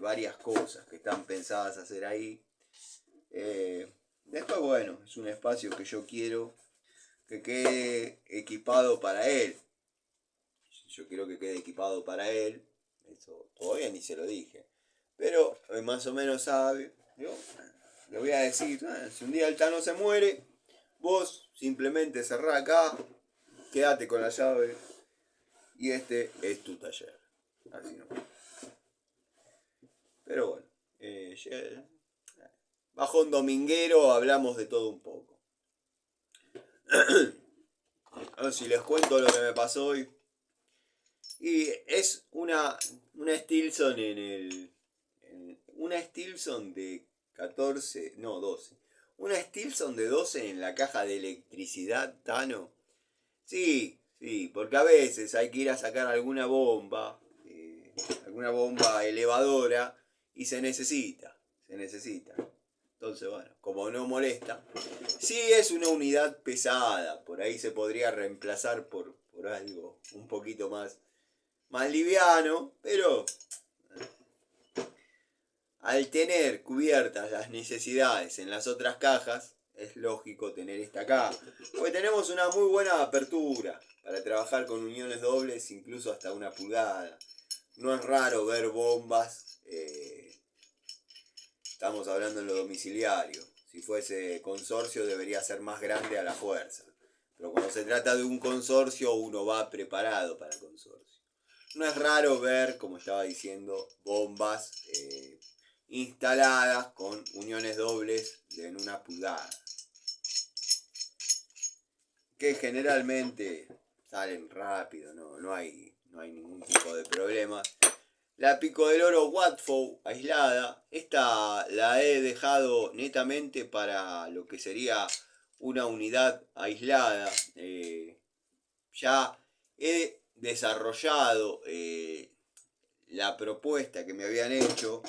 varias cosas que están pensadas hacer ahí. Después, bueno, es un espacio que yo quiero que quede equipado para él. Yo quiero que quede equipado para él. Eso todavía ni se lo dije. Pero más o menos sabe. Yo le voy a decir, si un día el Tano se muere, vos simplemente cerrá acá, quédate con la llave y este es tu taller. Así no. Pero bueno, bajón dominguero, hablamos de todo un poco. A ver si les cuento lo que me pasó hoy. Y es una Stilson una Stilson de 14, no 12. Una Stilson de 12 en la caja de electricidad, Tano. Sí, sí, porque a veces hay que ir a sacar alguna bomba elevadora y se necesita. Entonces, bueno, como no molesta. Sí es una unidad pesada, por ahí se podría reemplazar por algo un poquito más liviano, pero al tener cubiertas las necesidades en las otras cajas, es lógico tener esta acá. Porque tenemos una muy buena apertura para trabajar con uniones dobles, incluso hasta 1 pulgada. No es raro ver bombas, estamos hablando en lo domiciliario. Si fuese consorcio debería ser más grande a la fuerza. Pero cuando se trata de un consorcio uno va preparado para consorcio. No es raro ver, como estaba diciendo, bombas instaladas con uniones dobles en 1 pulgada. Que generalmente salen rápido, no hay ningún tipo de problema. La Pico del Oro Watfow aislada, esta la he dejado netamente para lo que sería una unidad aislada. Ya he desarrollado la propuesta que me habían hecho.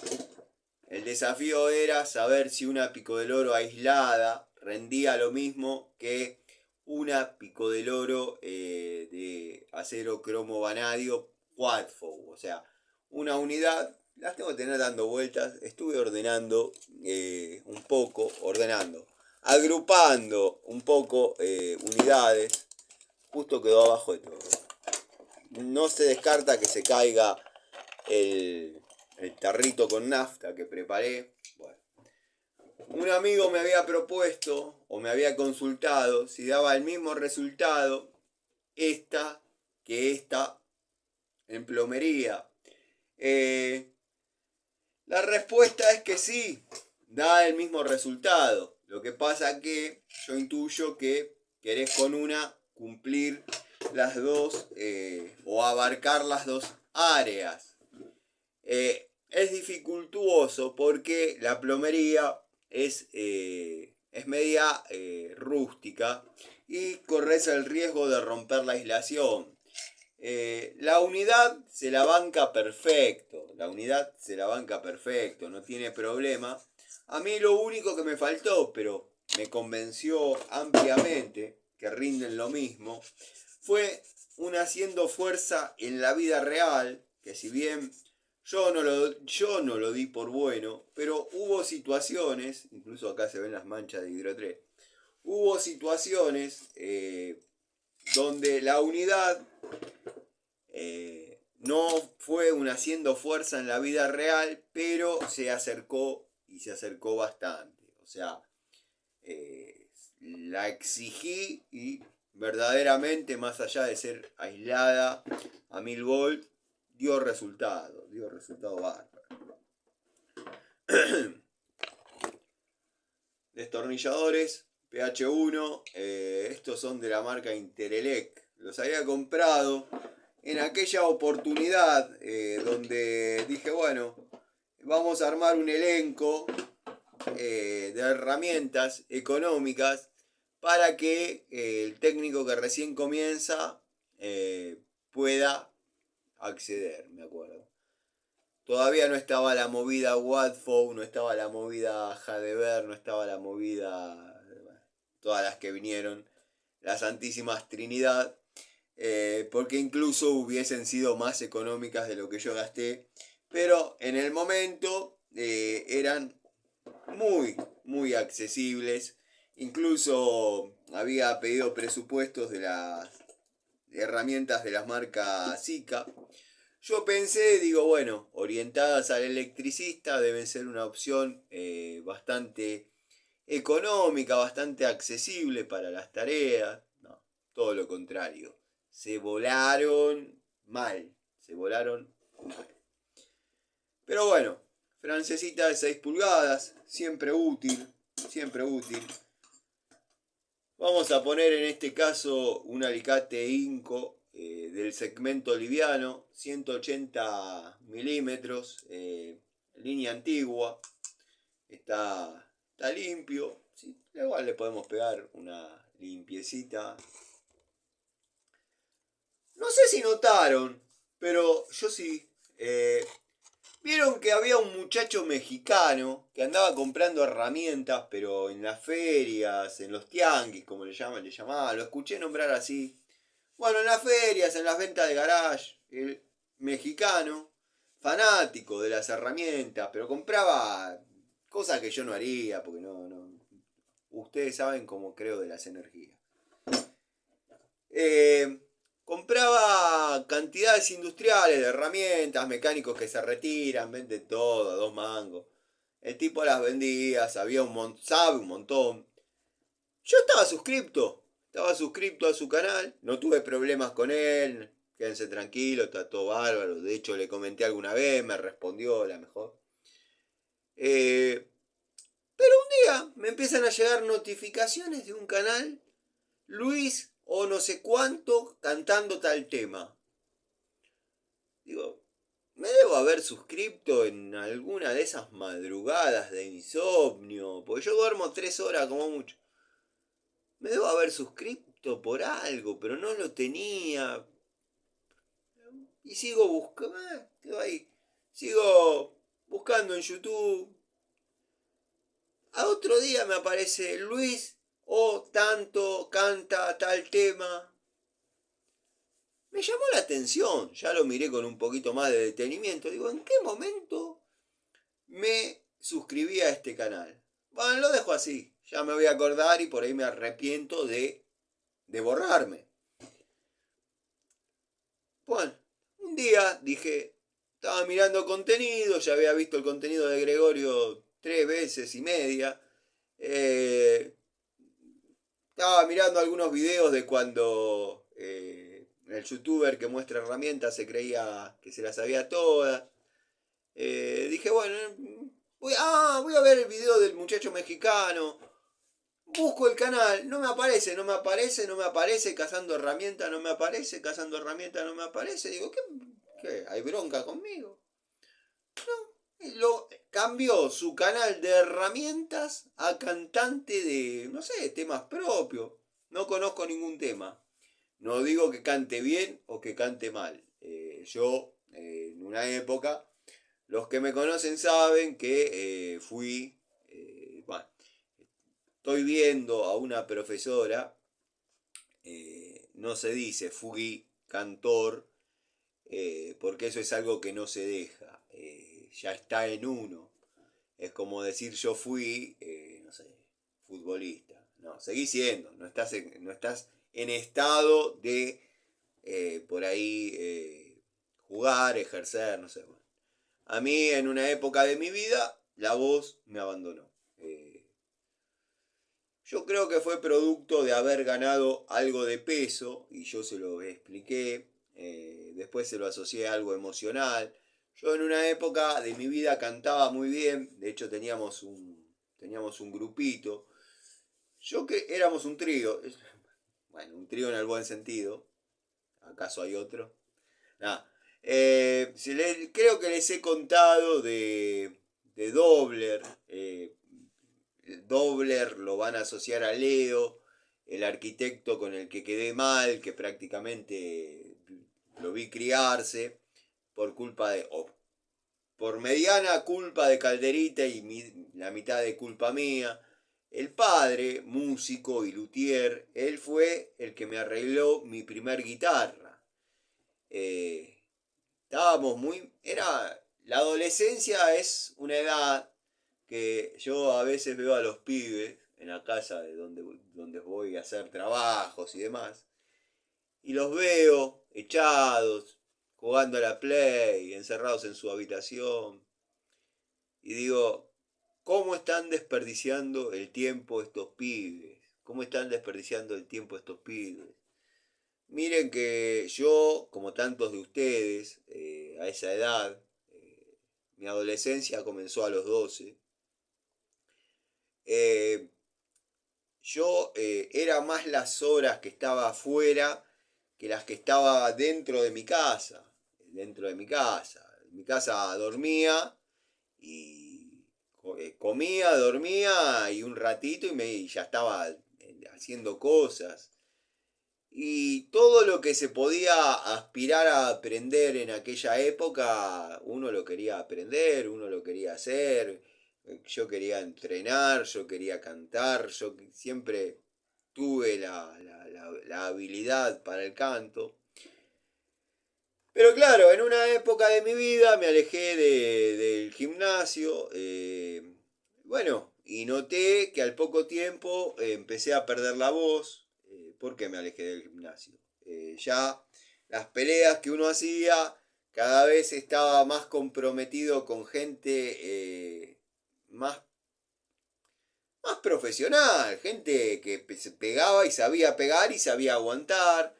El desafío era saber si una Pico del Oro aislada rendía lo mismo que una Pico del Oro de acero cromo vanadio Watfow. O sea, una unidad, las tengo que tener dando vueltas. Estuve ordenando agrupando un poco unidades. Justo quedó abajo de todo. No se descarta que se caiga el tarrito con nafta que preparé. Bueno, un amigo me había propuesto o me había consultado si daba el mismo resultado esta que esta en plomería. La respuesta es que sí, da el mismo resultado. Lo que pasa que yo intuyo que querés con una cumplir las dos o abarcar las dos áreas. Es dificultuoso porque la plomería es media rústica y corres el riesgo de romper la aislación. La unidad se la banca perfecto, no tiene problema. A mí lo único que me faltó, pero me convenció ampliamente que rinden lo mismo, fue un haciendo fuerza en la vida real, que si bien yo no lo di por bueno, pero hubo situaciones, incluso acá se ven las manchas de Hidro 3, hubo situaciones donde la unidad no fue un haciendo fuerza en la vida real, pero se acercó y se acercó bastante. O sea, la exigí y verdaderamente, más allá de ser aislada a 1000 volt, dio resultado bárbaro. Destornilladores PH1, estos son de la marca Interelec. Los había comprado en aquella oportunidad donde dije, bueno, vamos a armar un elenco de herramientas económicas para que el técnico que recién comienza pueda acceder, me acuerdo. Todavía no estaba la movida Watfow, no estaba la movida Jadever, no estaba la movida, todas las que vinieron, la Santísima Trinidad, porque incluso hubiesen sido más económicas de lo que yo gasté, pero en el momento eran muy accesibles. Incluso había pedido presupuestos de las herramientas de las marcas Sika. Yo pensé, digo, bueno, orientadas al electricista deben ser una opción bastante económica, bastante accesible para las tareas. No, todo lo contrario. Se volaron mal. Pero bueno, francesita de 6 pulgadas, siempre útil, siempre útil. Vamos a poner en este caso un alicate Inco del segmento liviano, 180 milímetros, línea antigua, está limpio, ¿sí? Igual le podemos pegar una limpiecita. No sé si notaron, pero yo sí. Vieron que había un muchacho mexicano que andaba comprando herramientas, pero en las ferias, en los tianguis, como le llamaban, lo escuché nombrar así. Bueno, en las ferias, en las ventas de garage, el mexicano, fanático de las herramientas, pero compraba cosas que yo no haría, porque no. Ustedes saben cómo creo de las energías. Eh, Compraba cantidades industriales de herramientas, mecánicos que se retiran, venden todo a 2 mangos. El tipo las vendía, sabe un montón. Yo estaba suscripto a su canal, no tuve problemas con él, quédense tranquilos, está todo bárbaro. De hecho, le comenté alguna vez, me respondió la mejor. Pero un día me empiezan a llegar notificaciones de un canal, Luis o no sé cuánto, cantando tal tema. Digo, me debo haber suscripto en alguna de esas madrugadas de insomnio, porque yo duermo 3 horas como mucho. Me debo haber suscrito por algo, pero no lo tenía. Y sigo buscando, quedo ahí. Sigo buscando en YouTube. A otro día me aparece Luis o tanto canta tal tema. Me llamó la atención, ya lo miré con un poquito más de detenimiento. Digo, ¿en qué momento me suscribí a este canal? Bueno, lo dejo así. Ya me voy a acordar y por ahí me arrepiento de borrarme. Bueno, un día dije, estaba mirando contenido, ya había visto el contenido de Gregorio 3 veces y media. Eh, Estaba mirando algunos videos de cuando el youtuber que muestra herramientas se creía que se las sabía todas. Dije, bueno, voy a ver el video del muchacho mexicano. Busco el canal, no me aparece, no me aparece, no me aparece, cazando herramientas, no me aparece, cazando herramientas, no me aparece. Digo, ¿qué? ¿Hay bronca conmigo? Cambió su canal de herramientas a cantante de, no sé, temas propios. No conozco ningún tema. No digo que cante bien o que cante mal. Yo, en una época, los que me conocen saben que bueno, estoy viendo a una profesora, no se dice fui cantor, porque eso es algo que no se deja, ya está en uno. Es como decir yo fui, no sé, futbolista. No, seguís siendo, no estás en estado de por ahí jugar, ejercer, no sé. Bueno. A mí en una época de mi vida la voz me abandonó. Yo creo que fue producto de haber ganado algo de peso y yo se lo expliqué. Después se lo asocié a algo emocional. Yo en una época de mi vida cantaba muy bien, de hecho teníamos un grupito. Yo que éramos un trío, bueno, un trío en el buen sentido. ¿Acaso hay otro? Nada. Creo que les he contado de Dobler. Dobler lo van a asociar a Leo, el arquitecto con el que quedé mal, que prácticamente lo vi criarse por culpa por mediana culpa de Calderita y la mitad de culpa mía. El padre, músico y luthier, él fue el que me arregló mi primer guitarra. Eh, Estábamos la adolescencia es una edad que yo a veces veo a los pibes en la casa de donde voy a hacer trabajos y demás, y los veo echados, jugando a la play, encerrados en su habitación, y digo, ¿cómo están desperdiciando el tiempo estos pibes? ¿Cómo están desperdiciando el tiempo estos pibes? Miren que yo, como tantos de ustedes, a esa edad, Mi adolescencia comenzó a los 12. Eh, era más las horas que estaba afuera que las que estaba dentro de mi casa. Dentro de mi casa. En mi casa dormía y comía, dormía y un ratito y ya estaba haciendo cosas. Y todo lo que se podía aspirar a aprender en aquella época, uno lo quería aprender, uno lo quería hacer. Yo quería entrenar, yo quería cantar, yo siempre tuve la habilidad para el canto. Pero claro, en una época de mi vida me alejé del gimnasio. Bueno, y noté que al poco tiempo empecé a perder la voz. ¿Por qué me alejé del gimnasio? Ya las peleas que uno hacía, cada vez estaba más comprometido con gente más, más profesional, gente que se pegaba y sabía pegar y sabía aguantar.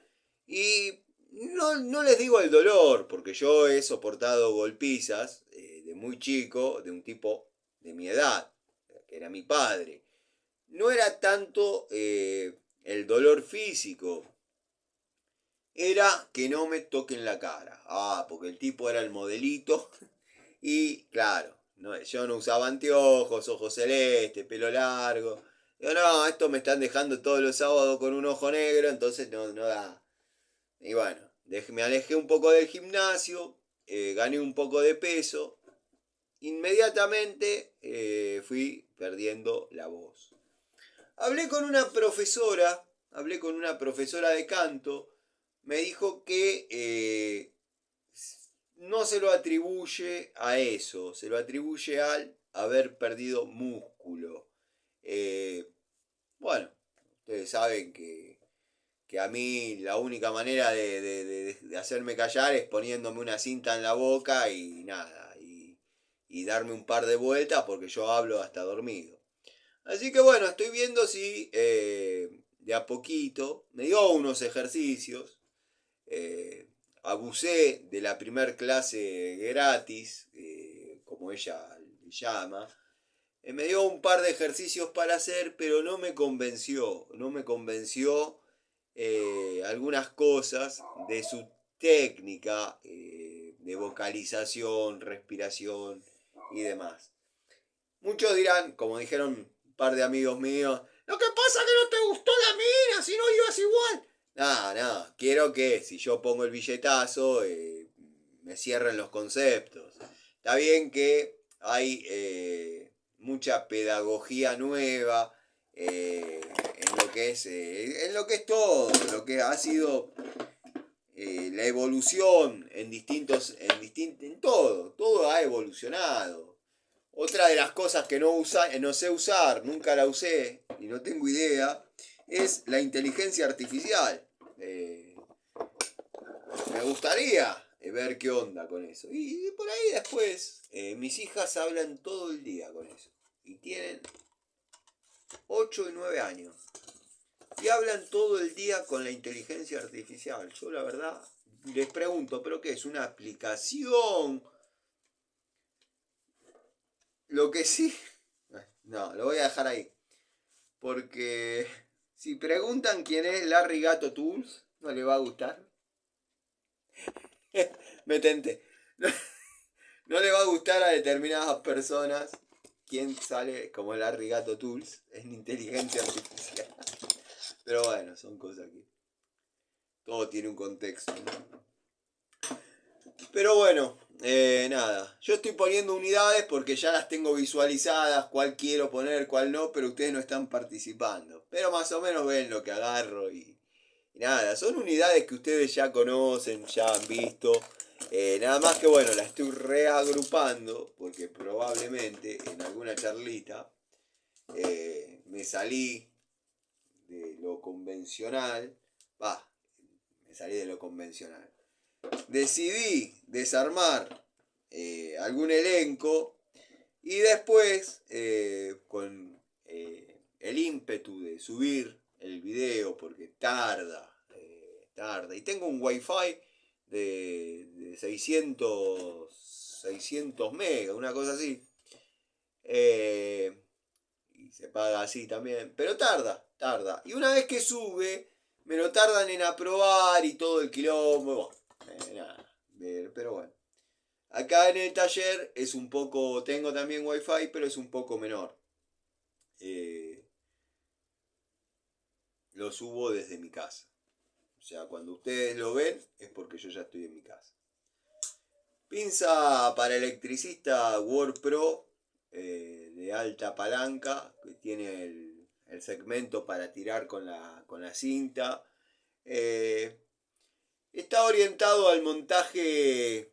Y no les digo el dolor, porque yo he soportado golpizas de muy chico, de un tipo de mi edad, que era mi padre. No era tanto el dolor físico, era que no me toquen la cara. Ah, porque el tipo era el modelito. Y claro, no, yo no usaba anteojos, ojos celestes, pelo largo. Digo, no, esto me están dejando todos los sábados con un ojo negro, entonces no da. Y bueno, me alejé un poco del gimnasio, gané un poco de peso. Inmediatamente fui perdiendo la voz. Hablé con una profesora de canto, me dijo que no se lo atribuye a eso, se lo atribuye al haber perdido músculo. Eh, bueno, ustedes saben que a mí la única manera de hacerme callar es poniéndome una cinta en la boca y nada, y darme un par de vueltas porque yo hablo hasta dormido. Así que bueno, estoy viendo si de a poquito me dio unos ejercicios. eh, Abusé de la primer clase gratis, como ella le llama. Me dio un par de ejercicios para hacer, pero no me convenció. No me convenció algunas cosas de su técnica de vocalización, respiración y demás. Muchos dirán, como dijeron un par de amigos míos, lo que pasa es que no te gustó la mina, si no ibas igual. No, quiero que si yo pongo el billetazo me cierren los conceptos. Está bien que hay mucha pedagogía nueva en lo que es todo, lo que ha sido la evolución en todo ha evolucionado. Otra de las cosas que no sé usar, nunca la usé y no tengo idea, es la inteligencia artificial. Me gustaría ver qué onda con eso. Y por ahí después, mis hijas hablan todo el día con eso. Y tienen 8 y 9 años. Y hablan todo el día con la inteligencia artificial. Yo la verdad les pregunto, ¿pero qué es? ¿Una aplicación? Lo que sí... No, lo voy a dejar ahí. Porque si preguntan quién es Larry Gato Tools, no le va a gustar. Me tenté. No, no le va a gustar a determinadas personas quién sale como Larry Gato Tools en inteligencia artificial. Pero bueno, son cosas que todo tiene un contexto, ¿no? Pero bueno, nada. Yo estoy poniendo unidades porque ya las tengo visualizadas, cuál quiero poner, cuál no, pero ustedes no están participando. Pero más o menos ven lo que agarro y nada, son unidades que ustedes ya conocen, ya han visto. Nada más que bueno, la estoy reagrupando porque probablemente en alguna charlita me salí de lo convencional. Me salí de lo convencional. Decidí desarmar algún elenco y después con el ímpetu de subir el video porque tarda y tengo un wifi de 600 600 megas, una cosa así. Y se paga así también, pero tarda. Y una vez que sube, me lo tardan en aprobar y todo el quilombo. Nada, pero bueno. Acá en el taller es un poco, tengo también wifi, pero es un poco menor. Lo subo desde mi casa. O sea, cuando ustedes lo ven es porque yo ya estoy en mi casa. Pinza para electricista Word Pro de alta palanca, que tiene el segmento para tirar con la cinta. Está orientado al montaje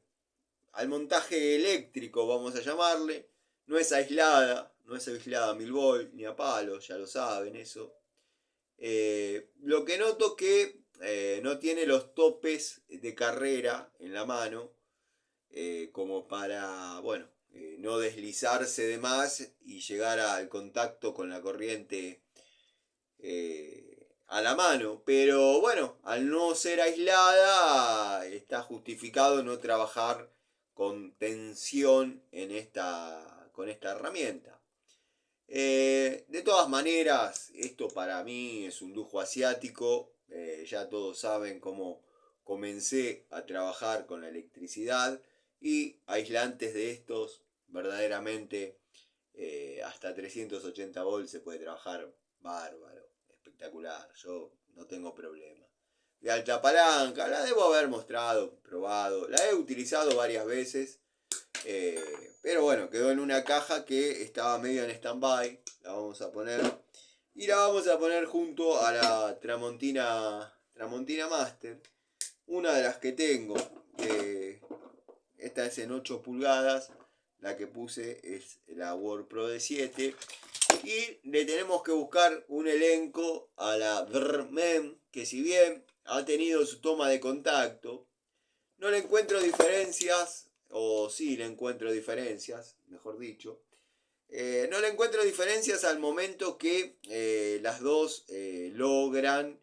eléctrico, vamos a llamarle. No es aislada a 1000 volt ni a palo, ya lo saben eso. Lo que noto que no tiene los topes de carrera en la mano, como para, bueno, no deslizarse de más y llegar al contacto con la corriente a la mano. Pero bueno, al no ser aislada, está justificado no trabajar con tensión con esta herramienta. De todas maneras, esto para mí es un lujo asiático. Ya todos saben cómo comencé a trabajar con la electricidad y aislantes de estos, verdaderamente hasta 380 volts se puede trabajar bárbaro, espectacular. Yo no tengo problema. De alta palanca, la debo haber mostrado, probado, la he utilizado varias veces. Pero bueno, quedó en una caja que estaba medio en stand-by. La vamos a poner. Y la vamos a poner junto a la Tramontina Master. Una de las que tengo. Esta es en 8 pulgadas. La que puse es la Word Pro de 7. Y le tenemos que buscar un elenco a la Bremem, que si bien ha tenido su toma de contacto, no le encuentro diferencias, o sí le encuentro diferencias, mejor dicho. No le encuentro diferencias al momento que las dos logran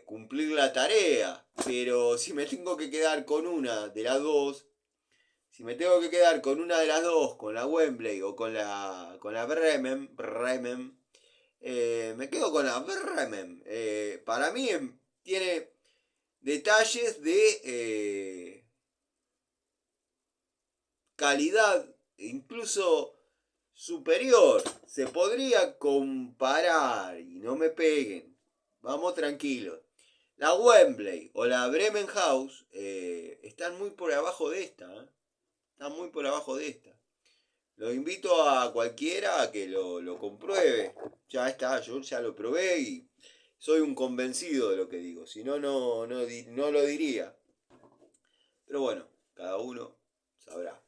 cumplir la tarea. Pero si me tengo que quedar con una de las dos, si me tengo que quedar con una de las dos, con la Wembley o con la Bremen, me quedo con la Bremen. Para mí tiene detalles de calidad incluso superior. Se podría comparar, y no me peguen, vamos tranquilos. La Wembley o la Bremen House están muy por abajo de esta. Están muy por abajo de esta. Lo invito a cualquiera a que lo compruebe. Ya está, yo ya lo probé y soy un convencido de lo que digo. Si no, no lo diría. Pero bueno, cada uno sabrá.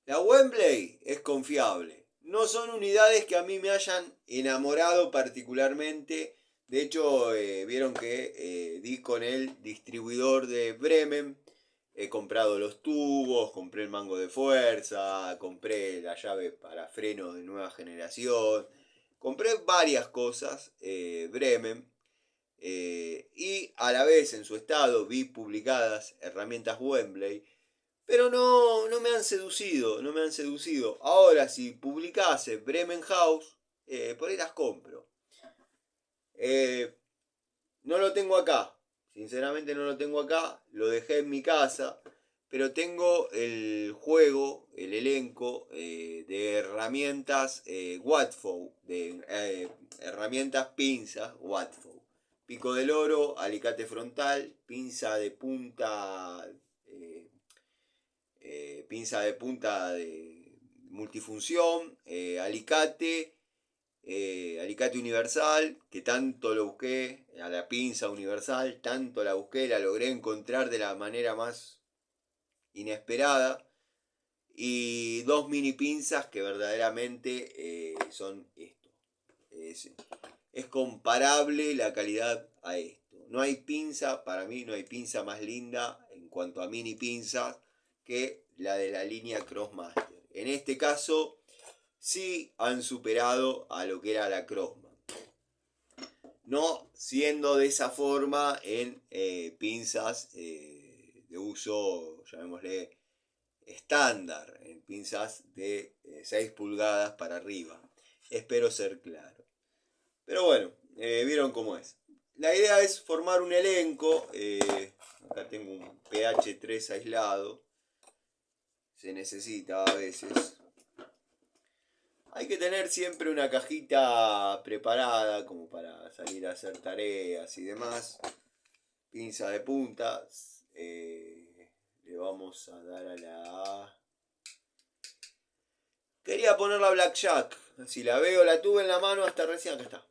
La Wembley es confiable. No son unidades que a mí me hayan enamorado particularmente. De hecho, vieron que di con el distribuidor de Bremen. He comprado los tubos, compré el mango de fuerza, compré la llave para frenos de nueva generación. Compré varias cosas, Bremen. Y a la vez en su estado vi publicadas herramientas Wembley. Pero no me han seducido, no me han seducido. Ahora, si publicase Bremen House, por ahí las compro. No lo tengo acá, sinceramente no lo tengo acá, lo dejé en mi casa, pero tengo el juego, el elenco de herramientas Watford, de herramientas pinzas Watford. Pico del oro, alicate frontal, pinza de punta de multifunción, alicate universal, que tanto lo busqué, a la pinza universal, tanto la busqué, la logré encontrar de la manera más inesperada. Y dos mini pinzas que verdaderamente son esto. Es comparable la calidad a esto. No hay pinza, para mí no hay pinza más linda en cuanto a mini pinzas que la de la línea Crossmaster. En este caso, sí han superado a lo que era la Crossman. No siendo de esa forma en pinzas de de uso, llamémosle, estándar, en pinzas de 6 pulgadas para arriba. Espero ser claro. Pero bueno, vieron cómo es. La idea es formar un elenco. Acá tengo un PH3 aislado. Se necesita a veces. Hay que tener siempre una cajita preparada como para salir a hacer tareas y demás. Pinza de punta. Le vamos a dar a la... Quería poner la Blackjack. Si la veo, la tuve en la mano hasta recién. Acá está.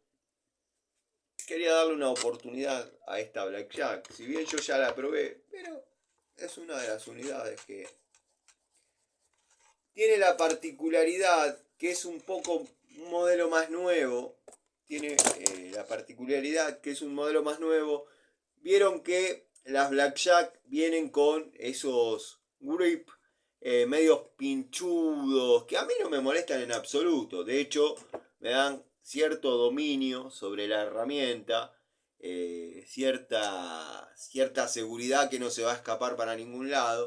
Quería darle una oportunidad a esta Blackjack. Si bien yo ya la probé, pero es una de las unidades que tiene la particularidad que es un poco un modelo más nuevo. Tiene la particularidad que es un modelo más nuevo. Vieron que las Blackjack vienen con esos grip medios pinchudos, que a mí no me molestan en absoluto. De hecho, me dan cierto dominio sobre la herramienta, cierta seguridad que no se va a escapar para ningún lado.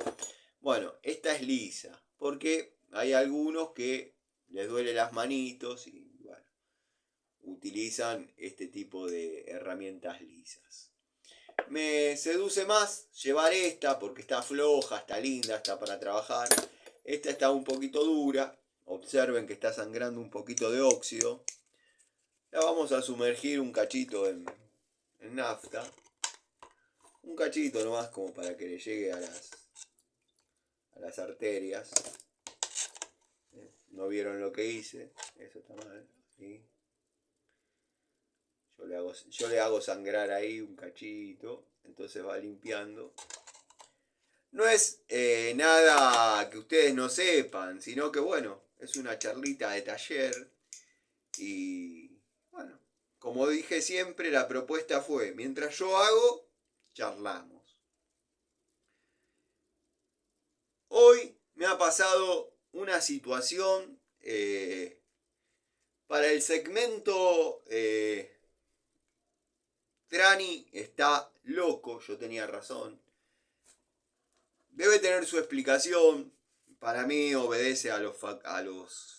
Bueno, esta es lisa, porque hay algunos que les duele las manitos y bueno, utilizan este tipo de herramientas lisas. Me seduce más llevar esta porque está floja, está linda, está para trabajar. Esta está un poquito dura. Observen que está sangrando un poquito de óxido. La vamos a sumergir un cachito en nafta. Un cachito nomás como para que le llegue a las arterias. No vieron lo que hice. Eso está mal. ¿Sí? Yo le hago sangrar ahí un cachito. Entonces va limpiando. No es nada que ustedes no sepan, sino que bueno, es una charlita de taller. Y bueno, como dije siempre, la propuesta fue, mientras yo hago, charlamos. Hoy me ha pasado una situación para el segmento Trani está loco, yo tenía razón. Debe tener su explicación. Para mí obedece a los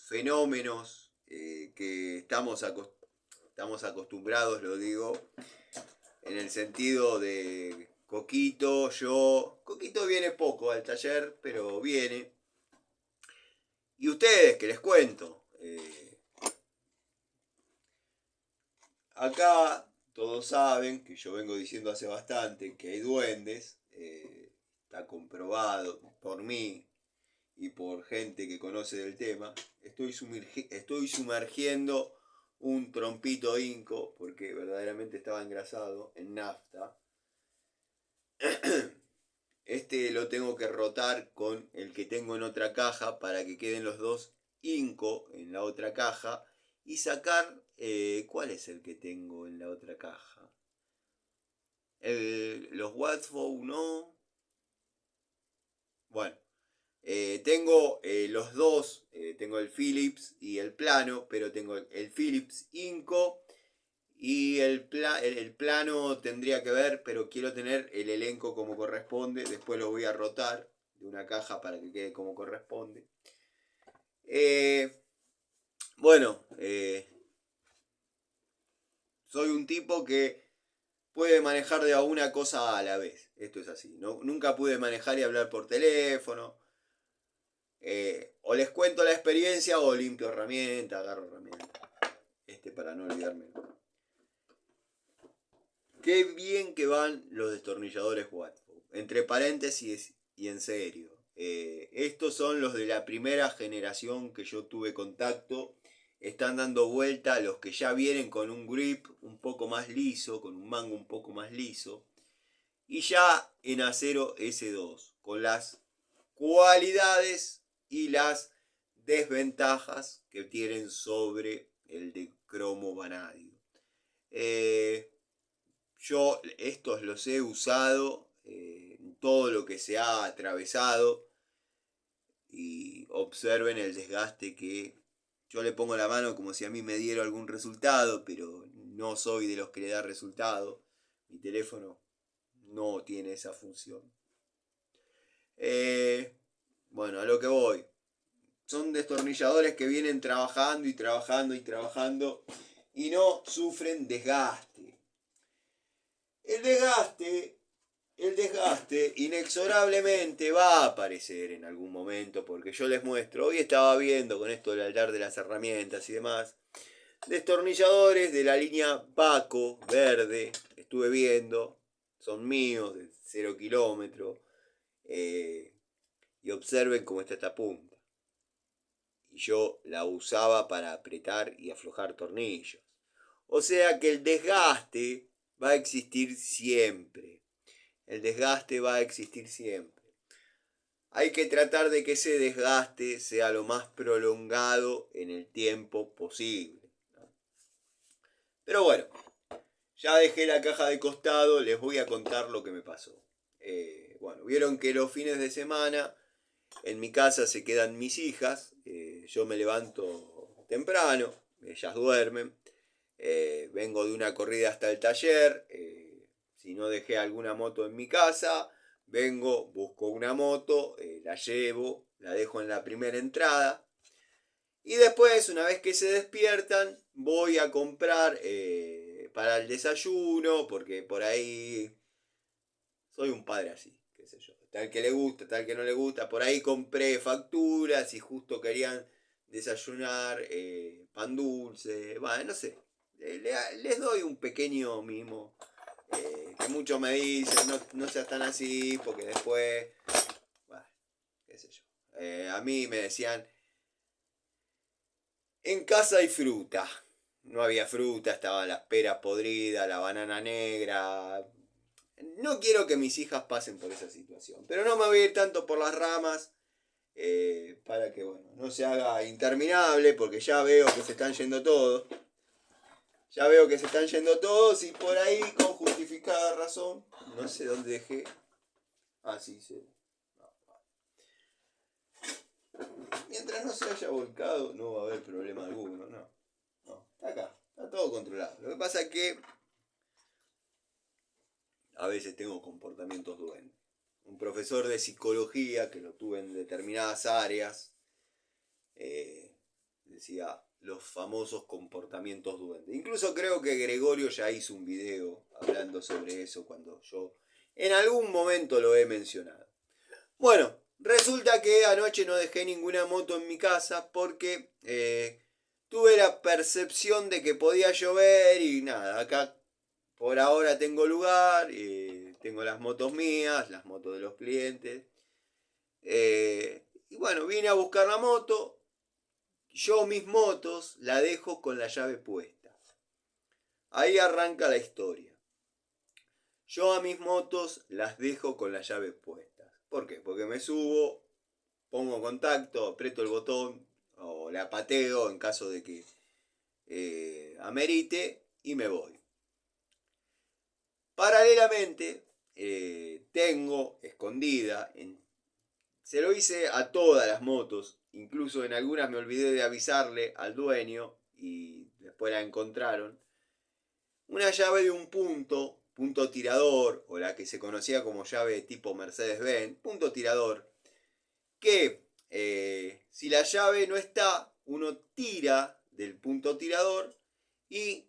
fenómenos que estamos acostumbrados, lo digo, en el sentido de Coquito, yo... Coquito viene poco al taller, pero viene. Y ustedes, que les cuento. Acá todos saben que yo vengo diciendo hace bastante que hay duendes. Está comprobado por mí y por gente que conoce del tema. Estoy sumergiendo un trompito inco porque verdaderamente estaba engrasado en nafta. Este lo tengo que rotar con el que tengo en otra caja para que queden los dos inco en la otra caja y sacar ¿cuál es el que tengo en la otra caja? Los Watchful no. Bueno, tengo los dos, tengo el Philips y el plano, pero tengo el Philips Inco y el plano tendría que ver, pero quiero tener el elenco como corresponde. Después lo voy a rotar de una caja para que quede como corresponde. Bueno, soy un tipo que puede manejar de una cosa a la vez. Esto es así. No, nunca pude manejar y hablar por teléfono. O les cuento la experiencia o limpio herramienta, agarro herramienta. Para no olvidarme. Qué bien que van los destornilladores Watford. Entre paréntesis y en serio. Estos son los de la primera generación que yo tuve contacto. Están dando vuelta los que ya vienen con un grip un poco más liso, con un mango un poco más liso. Y ya en acero S2, con las cualidades y las desventajas que tienen sobre el de cromo vanadio. Yo estos los he usado en todo lo que se ha atravesado y observen el desgaste que yo le pongo la mano como si a mí me diera algún resultado, pero no soy de los que le da resultado. Mi teléfono no tiene esa función. Bueno, a lo que voy. Son destornilladores que vienen trabajando y trabajando y trabajando y no sufren desgaste. El desgaste, el desgaste inexorablemente va a aparecer en algún momento, porque yo les muestro, hoy estaba viendo con esto del altar de las herramientas y demás, destornilladores de la línea Paco, verde, estuve viendo, son míos, de 0 kilómetros, y observen cómo está esta punta. Y yo la usaba para apretar y aflojar tornillos. O sea que el desgaste va a existir siempre. El desgaste va a existir siempre. Hay que tratar de que ese desgaste sea lo más prolongado en el tiempo posible. Pero bueno, ya dejé la caja de costado, les voy a contar lo que me pasó. Bueno, vieron que los fines de semana en mi casa se quedan mis hijas, yo me levanto temprano, ellas duermen, vengo de una corrida hasta el taller, si no dejé alguna moto en mi casa, vengo, busco una moto, la llevo, la dejo en la primera entrada y después, una vez que se despiertan, voy a comprar para el desayuno, porque por ahí soy un padre así, qué sé yo. Tal que le gusta, tal que no le gusta. Por ahí compré facturas y justo querían desayunar pan dulce. Bueno, no sé. Les doy un pequeño mimo. Que muchos me dicen, no seas tan así, porque después... Bueno, qué sé yo. A mí me decían, en casa hay fruta. No había fruta, estaban las peras podridas, la banana negra. No quiero que mis hijas pasen por esa situación, pero no me voy a ir tanto por las ramas para que bueno, no se haga interminable, porque ya veo que se están yendo todos. Ya veo que se están yendo todos y por ahí con justificada razón, no sé dónde dejé. Ah, sí, sí. Mientras no se haya volcado, no va a haber problema alguno, no. No, está acá, está todo controlado. Lo que pasa es que a veces tengo comportamientos duendes. Un profesor de psicología que lo tuve en determinadas áreas decía los famosos comportamientos duendes. Incluso creo que Gregorio ya hizo un video hablando sobre eso cuando yo en algún momento lo he mencionado. Bueno, resulta que anoche no dejé ninguna moto en mi casa porque tuve la percepción de que podía llover y nada, acá por ahora tengo lugar, tengo las motos mías, las motos de los clientes. Y bueno, vine a buscar la moto. Yo mis motos la dejo con la llave puesta. Ahí arranca la historia. Yo a mis motos las dejo con la llave puesta. ¿Por qué? Porque me subo, pongo contacto, aprieto el botón o la pateo en caso de que amerite y me voy. Paralelamente, tengo escondida, se lo hice a todas las motos, incluso en algunas me olvidé de avisarle al dueño y después la encontraron, una llave de un punto tirador, o la que se conocía como llave tipo Mercedes-Benz, punto tirador, que si la llave no está, uno tira del punto tirador y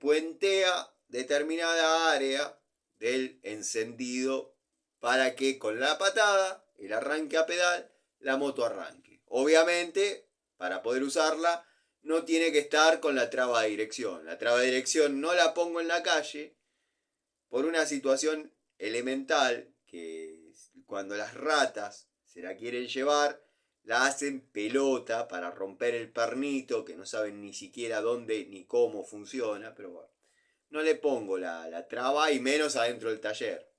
puentea determinada área del encendido para que con la patada, el arranque a pedal, la moto arranque. Obviamente, para poder usarla, no tiene que estar con la traba de dirección. La traba de dirección no la pongo en la calle por una situación elemental que cuando las ratas se la quieren llevar, la hacen pelota para romper el pernito, que no saben ni siquiera dónde ni cómo funciona, pero bueno, no le pongo la traba y menos adentro del taller.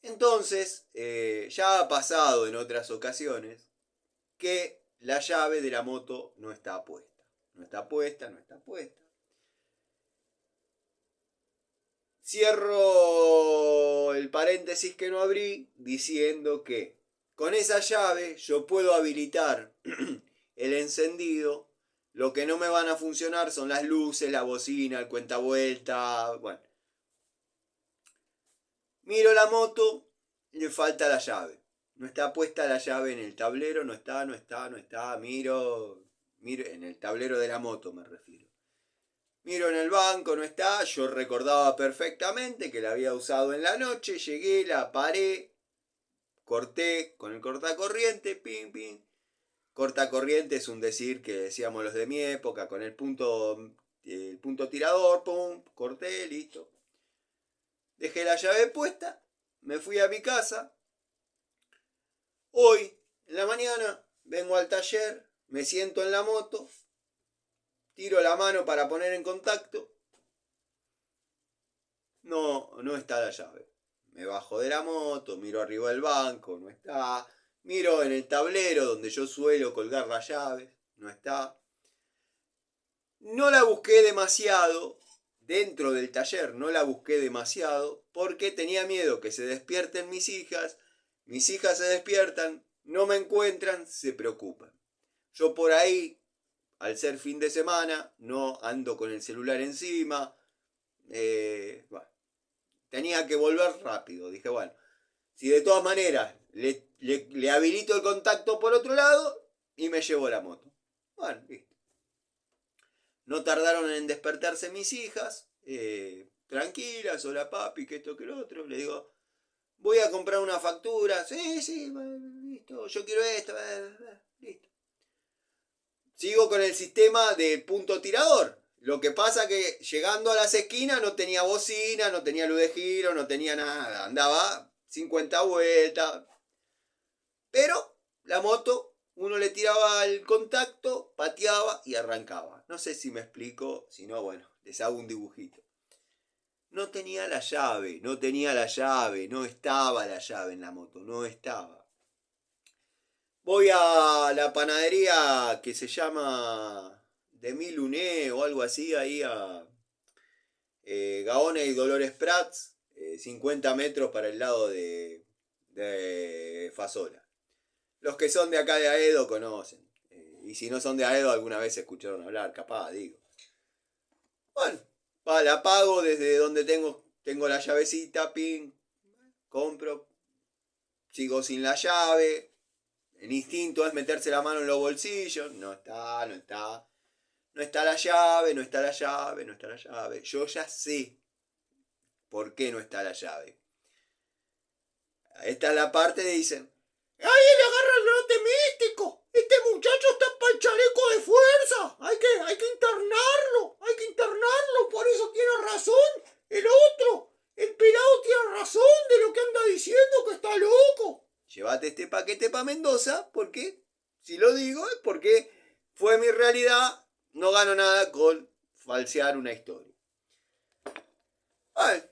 Entonces, ya ha pasado en otras ocasiones que la llave de la moto no está puesta. No está puesta, no está puesta. Cierro el paréntesis que no abrí diciendo que con esa llave yo puedo habilitar el encendido. Lo que no me van a funcionar son las luces, la bocina, el cuentavuelta. Bueno. Miro la moto le falta la llave. No está puesta la llave en el tablero, no está. Miro en el tablero de la moto me refiero. Miro en el banco, no está. Yo recordaba perfectamente que la había usado en la noche. Llegué, la paré, corté con el cortacorriente, pim, pim. Cortacorriente es un decir que decíamos los de mi época, con el punto tirador, pum, corté, listo. Dejé la llave puesta, me fui a mi casa. Hoy, en la mañana, vengo al taller, me siento en la moto, tiro la mano para poner en contacto. No está la llave. Me bajo de la moto, miro arriba del banco, no está. Miro en el tablero donde yo suelo colgar las llaves, no está. No la busqué demasiado, dentro del taller no la busqué demasiado, porque tenía miedo que se despierten mis hijas se despiertan, no me encuentran, se preocupan. Yo por ahí, al ser fin de semana, no ando con el celular encima, bueno, tenía que volver rápido, dije, bueno, si de todas maneras le habilito el contacto por otro lado y me llevo la moto. Bueno, listo. No tardaron en despertarse mis hijas, tranquilas, hola papi, que esto, que lo otro. Le digo, voy a comprar una factura. Sí, listo, yo quiero esto, listo. Sigo con el sistema del punto tirador. Lo que pasa que llegando a las esquinas no tenía bocina, no tenía luz de giro, no tenía nada. Andaba 50 vueltas. Pero la moto, uno le tiraba el contacto, pateaba y arrancaba. No sé si me explico, si no, bueno, les hago un dibujito. No tenía la llave, no estaba la llave en la moto, no estaba. Voy a la panadería que se llama de Miluné o algo así, ahí a Gaona y Dolores Prats, 50 metros para el lado de Fasola. Los que son de acá de Aedo conocen. Y si no son de Aedo, alguna vez escucharon hablar, capaz, digo. Bueno, la pago desde donde tengo la llavecita, pin, compro, sigo sin la llave. El instinto es meterse la mano en los bolsillos. No está. No está la llave. Yo ya sé por qué no está la llave. Esta es la parte de dicen, ¡ay, le agarra el brote místico! Este muchacho está para el chaleco de fuerza. Hay que internarlo. Por eso tiene razón. El otro, el pelado tiene razón de lo que anda diciendo, que está loco. Llévate este paquete para Mendoza, porque, si lo digo, es porque fue mi realidad. No gano nada con falsear una historia. Ay,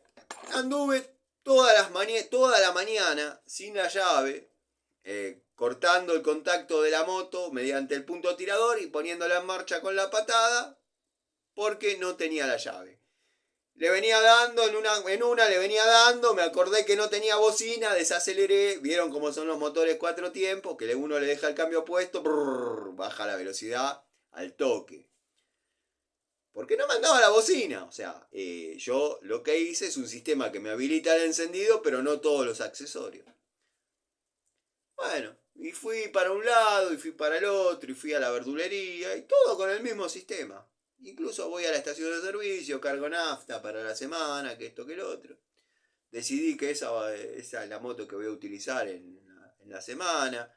anduve toda la mañana sin la llave, cortando el contacto de la moto mediante el punto tirador y poniéndola en marcha con la patada porque no tenía la llave. Le venía dando, en una le venía dando, me acordé que no tenía bocina, desaceleré, vieron cómo son los motores 4 tiempos, que uno le deja el cambio puesto, baja la velocidad al toque. Porque no me andaba la bocina. O sea, yo lo que hice es un sistema que me habilita el encendido, pero no todos los accesorios. Bueno, y fui para un lado, y fui para el otro, y fui a la verdulería, y todo con el mismo sistema. Incluso voy a la estación de servicio, cargo nafta para la semana, que esto, que el otro. Decidí que esa es la moto que voy a utilizar en la semana.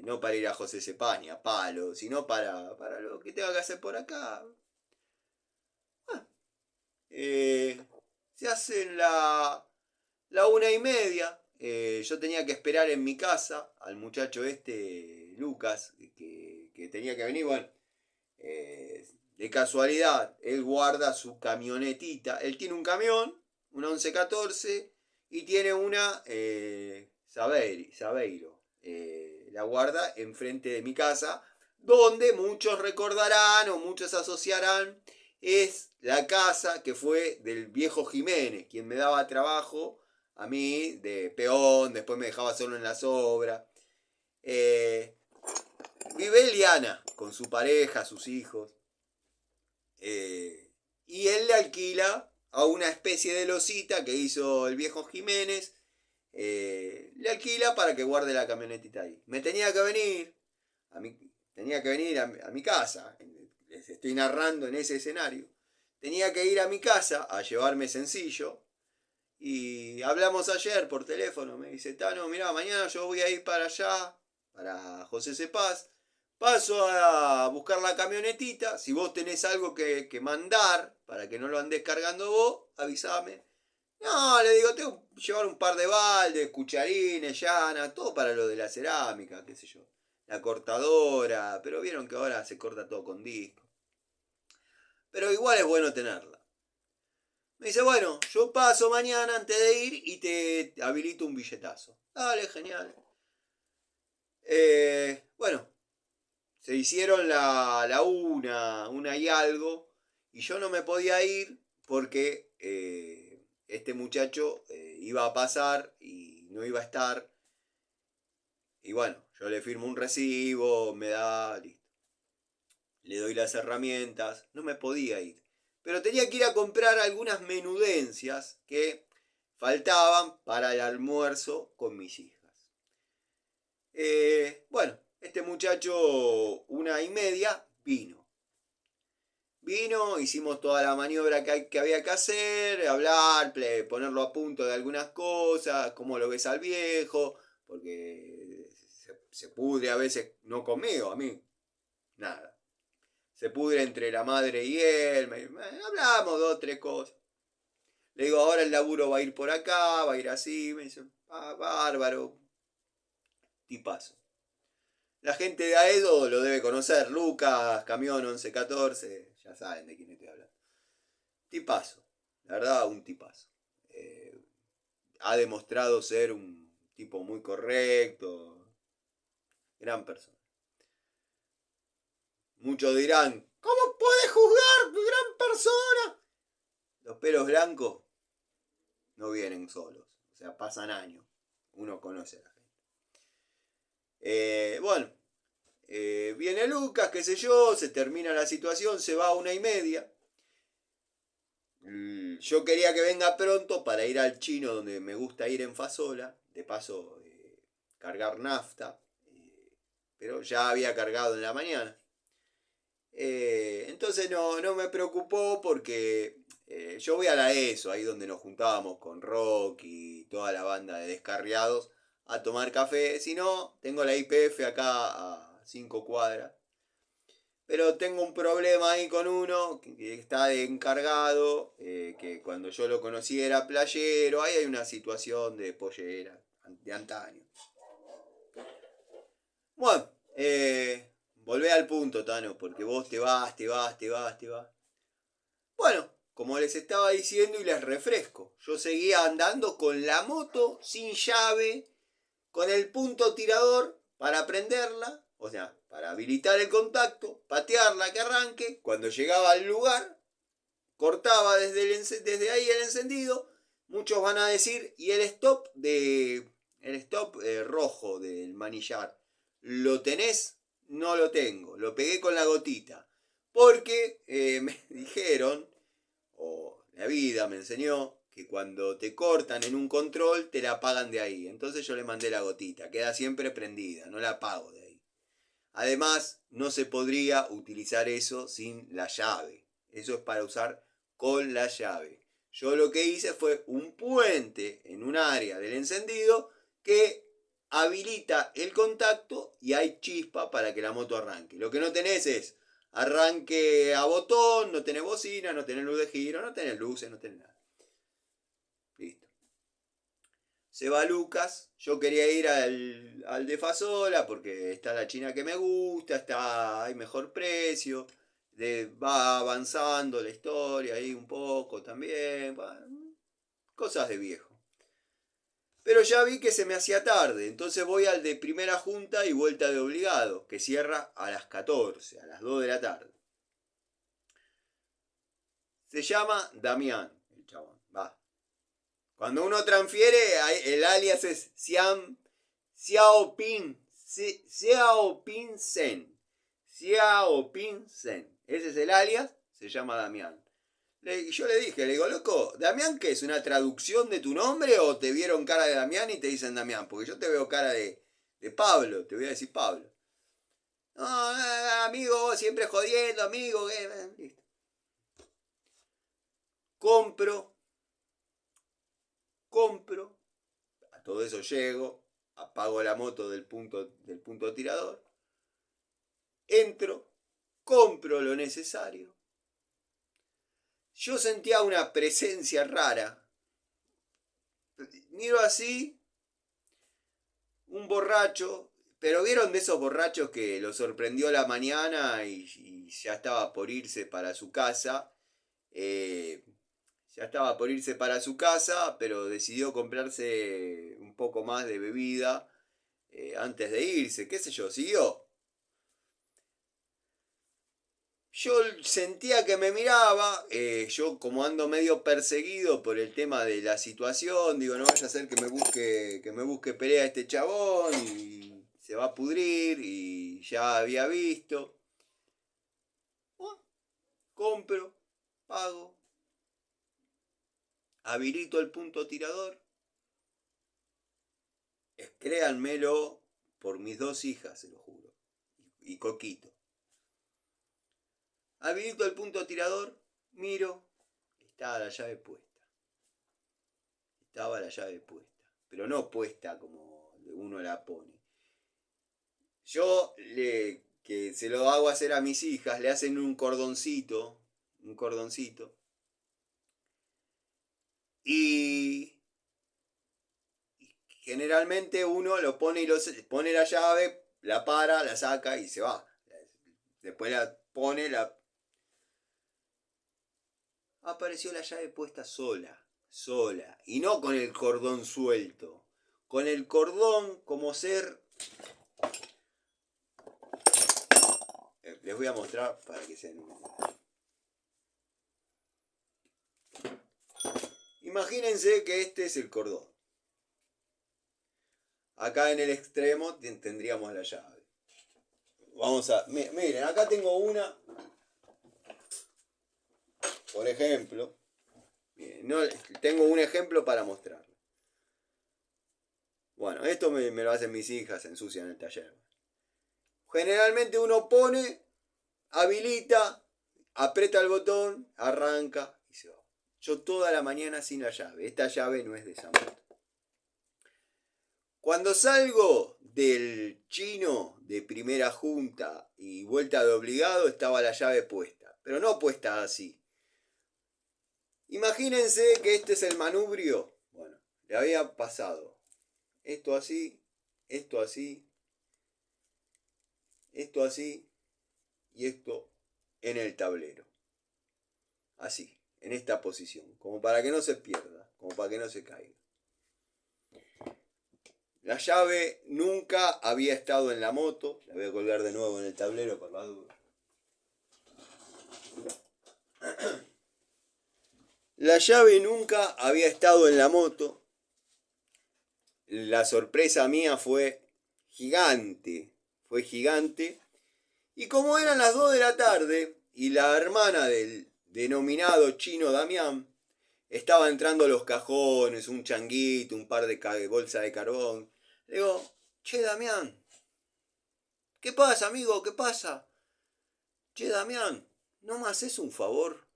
No para ir a José Sepaña, palo, sino para lo que tenga que hacer por acá. Se hacen la 1:30. Yo tenía que esperar en mi casa al muchacho Lucas, que tenía que venir. Bueno, de casualidad, él guarda su camionetita. Él tiene un camión, una 1114, y tiene una Sabeiro. La guarda enfrente de mi casa, donde muchos recordarán o muchos asociarán es la casa que fue del viejo Jiménez, quien me daba trabajo a mí de peón, después me dejaba solo en las obras. Vive Eliana con su pareja, sus hijos. Y él le alquila a una especie de losita que hizo el viejo Jiménez le alquila para que guarde la camionetita ahí. Me tenía que venir a mi casa. Les estoy narrando en ese escenario. Tenía que ir a mi casa a llevarme sencillo. Y hablamos ayer por teléfono. Me dice, Tano, mirá, mañana yo voy a ir para allá, para José Cepaz. Paso a buscar la camionetita. Si vos tenés algo que mandar para que no lo andes cargando vos, avísame. No, le digo, tengo que llevar un par de baldes, cucharines, llana, todo para lo de la cerámica, qué sé yo. La cortadora, pero vieron que ahora se corta todo con disco. Pero igual es bueno tenerla. Me dice, bueno, yo paso mañana antes de ir y te habilito un billetazo. Dale, genial. Bueno, se hicieron la una y algo, y yo no me podía ir porque este muchacho iba a pasar y no iba a estar. Y bueno, yo le firmo un recibo, me da, listo. Le doy las herramientas, no me podía ir. Pero tenía que ir a comprar algunas menudencias que faltaban para el almuerzo con mis hijas. Bueno, este muchacho 1:30 vino. Vino, hicimos toda la maniobra que había que hacer, hablar, ponerlo a punto de algunas cosas, cómo lo ves al viejo, porque se pudre a veces, no conmigo, a mí, nada. Se pudre entre la madre y él, hablamos 2 o 3 cosas. Le digo, ahora el laburo va a ir por acá, va a ir así, me dice, bárbaro, tipazo. La gente de Aedo lo debe conocer, Lucas, Camión 1114, ya saben de quién estoy hablando. Tipazo, la verdad, un tipazo. Ha demostrado ser un tipo muy correcto, gran persona. Muchos dirán, ¿cómo puede juzgar gran persona? Los pelos blancos no vienen solos, o sea, pasan años. Uno conoce a la gente. Bueno, viene Lucas, qué sé yo, se termina la situación, se va a 1:30. Yo quería que venga pronto para ir al chino donde me gusta ir en Fasola, de paso cargar nafta, pero ya había cargado en la mañana. Entonces no me preocupó porque yo voy a la ESO, ahí donde nos juntábamos con Rocky y toda la banda de descarriados a tomar café. Si no, tengo la IPF acá a 5 cuadras. Pero tengo un problema ahí con uno que está de encargado, que cuando yo lo conocí era playero. Ahí hay una situación de pollera de antaño. Bueno, volvé al punto, Tano, porque vos te vas. Bueno, como les estaba diciendo y les refresco, yo seguía andando con la moto sin llave, con el punto tirador para prenderla, o sea, para habilitar el contacto, patearla que arranque. Cuando llegaba al lugar, cortaba desde ahí el encendido. Muchos van a decir, ¿y el stop rojo del manillar? ¿Lo tenés? No lo tengo. Lo pegué con la gotita. Porque me dijeron, o la vida me enseñó, que cuando te cortan en un control te la apagan de ahí. Entonces yo le mandé la gotita. Queda siempre prendida. No la apago de ahí. Además, no se podría utilizar eso sin la llave. Eso es para usar con la llave. Yo lo que hice fue un puente en un área del encendido que habilita el contacto y hay chispa para que la moto arranque. Lo que no tenés es arranque a botón, no tenés bocina, no tenés luz de giro, no tenés luces, no tenés nada. Listo. Se va Lucas, yo quería ir al de Fasola porque está la china que me gusta, hay mejor precio, va avanzando la historia ahí un poco también, cosas de viejo. Pero ya vi que se me hacía tarde, entonces voy al de primera junta y vuelta de obligado, que cierra a las 14, a las 2 de la tarde. Se llama Damián, el chabón, va. Cuando uno transfiere, el alias es Xiaoping Sen. Xiaoping Sen. Ese es el alias, se llama Damián. Y yo le dije, le digo, loco, ¿Damián qué es? ¿Una traducción de tu nombre o te vieron cara de Damián y te dicen Damián? Porque yo te veo cara de Pablo, te voy a decir Pablo. No, amigo, siempre jodiendo, amigo. Listo. Compro, a todo eso llego, apago la moto del punto tirador, entro, compro lo necesario. Yo sentía una presencia rara. Miro así, un borracho, pero vieron de esos borrachos que lo sorprendió la mañana y ya estaba por irse para su casa. Ya estaba por irse para su casa, pero decidió comprarse un poco más de bebida antes de irse, qué sé yo, siguió. Yo sentía que me miraba, yo como ando medio perseguido por el tema de la situación, digo, no vaya a ser que me busque pelea este chabón y se va a pudrir y ya había visto. Bueno, compro, pago, habilito el punto tirador, créanmelo por mis dos hijas, se lo juro, y Coquito. Habilito el punto tirador, miro, estaba la llave puesta. Estaba la llave puesta. Pero no puesta como uno la pone. Yo, que se lo hago hacer a mis hijas, le hacen un cordoncito. Un cordoncito. Y generalmente uno lo pone y pone la llave, la para, la saca y se va. Después la pone, apareció la llave puesta sola, y no con el cordón suelto, con el cordón como ser... Les voy a mostrar para que sean... Imagínense que este es el cordón. Acá en el extremo tendríamos la llave. Vamos a... Miren, acá tengo una... Por ejemplo... Miren, no, tengo un ejemplo para mostrarlo. Bueno, esto me lo hacen mis hijas, se ensucian el taller. Generalmente uno pone, habilita, aprieta el botón, arranca y se va. Yo toda la mañana sin la llave. Esta llave no es de esa moto. Cuando salgo del chino de primera junta y vuelta de obligado, estaba la llave puesta. Pero no puesta así. Imagínense que este es el manubrio. Bueno, le había pasado esto así, esto así, esto así y esto en el tablero. Así, en esta posición. Como para que no se pierda, como para que no se caiga. La llave nunca había estado en la moto. La voy a colgar de nuevo en el tablero por la duda. La llave nunca había estado en la moto. La sorpresa mía fue gigante. Fue gigante. Y como eran las 2 de la tarde y la hermana del denominado chino Damián estaba entrando a los cajones, un changuito, un par de bolsas de carbón, le digo, che Damián, ¿qué pasa amigo? ¿Qué pasa? Che Damián, ¿no me haces un favor?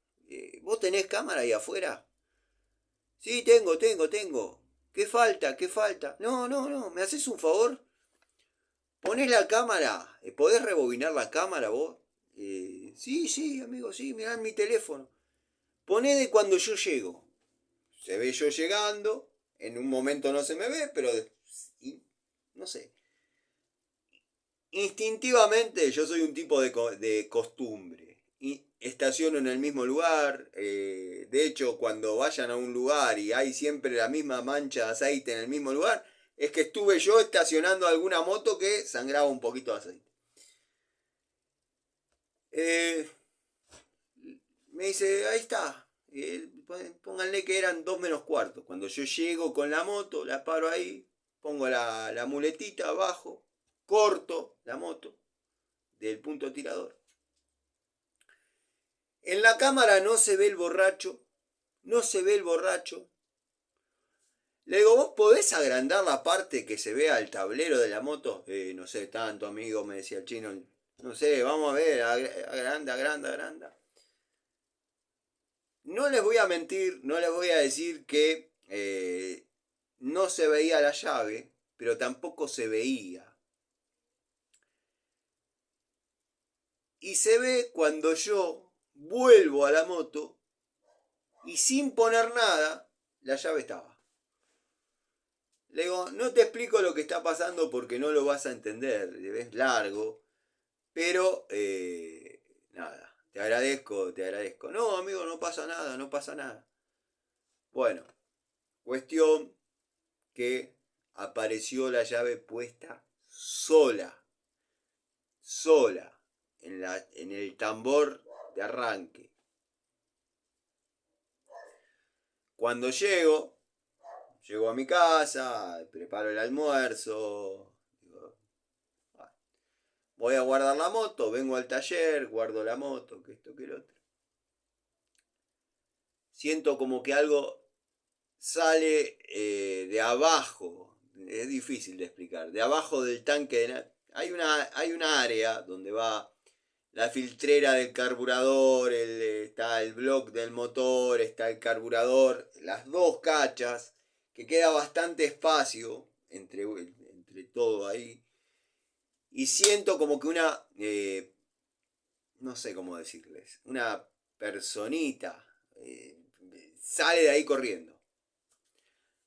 ¿Vos tenés cámara ahí afuera? Sí, tengo. ¿Qué falta? ¿Qué falta? No, ¿me haces un favor? ¿Ponés la cámara? ¿Podés rebobinar la cámara vos? Sí, amigo, sí, mirá en mi teléfono. Poné de cuando yo llego. Se ve yo llegando, en un momento no se me ve, pero no sé. Instintivamente yo soy un tipo de costumbre. Y estaciono en el mismo lugar. De hecho, cuando vayan a un lugar y hay siempre la misma mancha de aceite en el mismo lugar, es que estuve yo estacionando alguna moto que sangraba un poquito de aceite. Me dice, ahí está. Pónganle que eran 2 menos cuarto. Cuando yo llego con la moto, la paro ahí, pongo la muletita abajo, corto la moto del punto tirador. En la cámara no se ve el borracho, no se ve el borracho. Le digo, ¿vos podés agrandar la parte que se vea el tablero de la moto? No sé tanto, amigo, me decía el chino. No sé, vamos a ver, agranda, agranda, agranda. No les voy a mentir, no les voy a decir que no se veía la llave, pero tampoco se veía. Y se ve cuando yo vuelvo a la moto y sin poner nada, la llave estaba. Le digo, no te explico lo que está pasando porque no lo vas a entender, es largo, pero nada, te agradezco, te agradezco. No, amigo, no pasa nada, no pasa nada. Bueno, cuestión que apareció la llave puesta sola, sola, en el tambor de arranque. Cuando llego a mi casa, preparo el almuerzo, digo, voy a guardar la moto, vengo al taller, guardo la moto, que esto, que lo otro. Siento como que algo sale de abajo, es difícil de explicar, de abajo del tanque de... Hay una área donde va la filtrera del carburador, está el bloque del motor, está el carburador, las dos cachas, que queda bastante espacio entre todo ahí. Y siento como que no sé cómo decirles, una personita sale de ahí corriendo.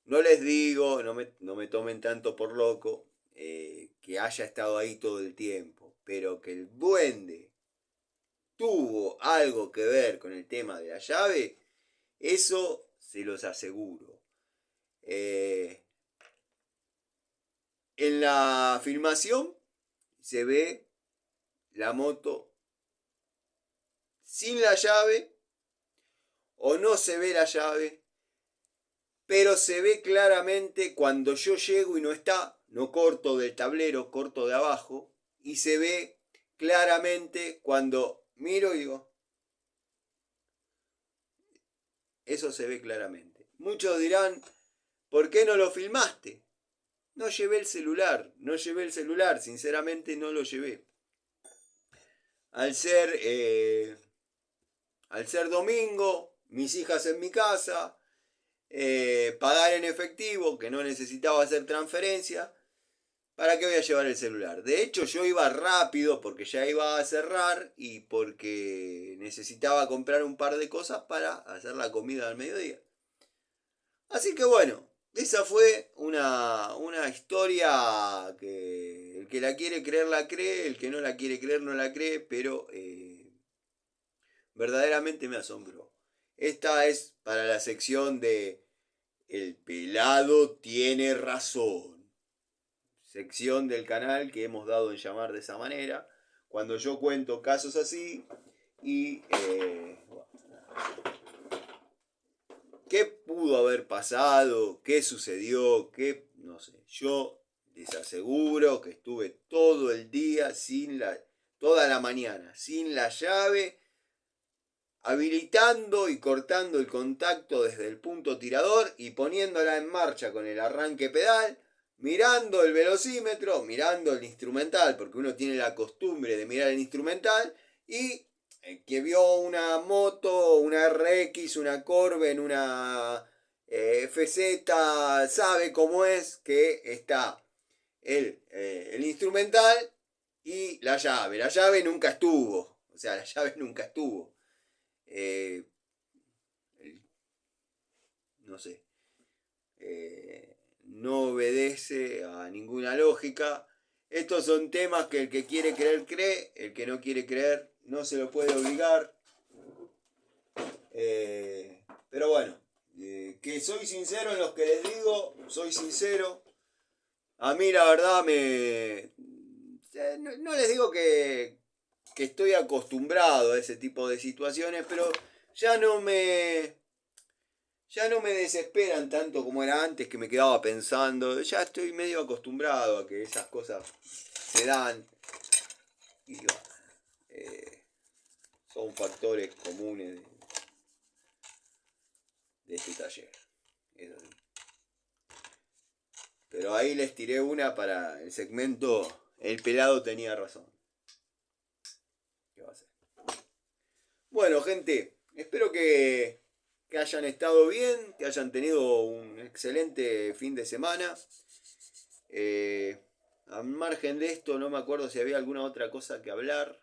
No les digo, no me tomen tanto por loco, que haya estado ahí todo el tiempo, pero que el duende tuvo algo que ver con el tema de la llave, eso se los aseguro. En la filmación se ve la moto sin la llave o no se ve la llave, pero se ve claramente cuando yo llego y no está, no corto del tablero, corto de abajo, y se ve claramente cuando miro y digo, eso se ve claramente. Muchos dirán, ¿por qué no lo filmaste? No llevé el celular, sinceramente no lo llevé. Al ser, domingo, mis hijas en mi casa, pagar en efectivo, que no necesitaba hacer transferencia, ¿para qué voy a llevar el celular? De hecho, yo iba rápido porque ya iba a cerrar y porque necesitaba comprar un par de cosas para hacer la comida al mediodía. Así que bueno, esa fue una historia que el que la quiere creer la cree, el que no la quiere creer no la cree, pero verdaderamente me asombró. Esta es para la sección de El pelado tiene razón. Sección del canal que hemos dado en llamar de esa manera. Cuando yo cuento casos así y... ¿qué pudo haber pasado? ¿Qué sucedió? ¿Qué? No sé. Yo les aseguro que estuve todo el día toda la mañana sin la llave, habilitando y cortando el contacto desde el punto tirador y poniéndola en marcha con el arranque pedal, mirando el velocímetro, mirando el instrumental, porque uno tiene la costumbre de mirar el instrumental, y que vio una moto, una RX, una Corben, una FZ, sabe cómo es que está el instrumental y la llave. La llave nunca estuvo, o sea, la llave nunca estuvo. No sé, no obedece a ninguna lógica. Estos son temas que el que quiere creer cree, el que no quiere creer no se lo puede obligar. Pero bueno, que soy sincero en lo que les digo, soy sincero. A mí la verdad no les digo que estoy acostumbrado a ese tipo de situaciones, pero ya no me desesperan tanto como era antes, que me quedaba pensando. Ya estoy medio acostumbrado a que esas ccosas se dan. Y son factores comunes de este taller. Eso sí. Pero ahí les tiré una para el segmento El pelado tenía razón. ¿Qué va a ser? Bueno, gente, espero que hayan estado bien, que hayan tenido un excelente fin de semana. A margen de esto, no me acuerdo si había alguna otra cosa que hablar.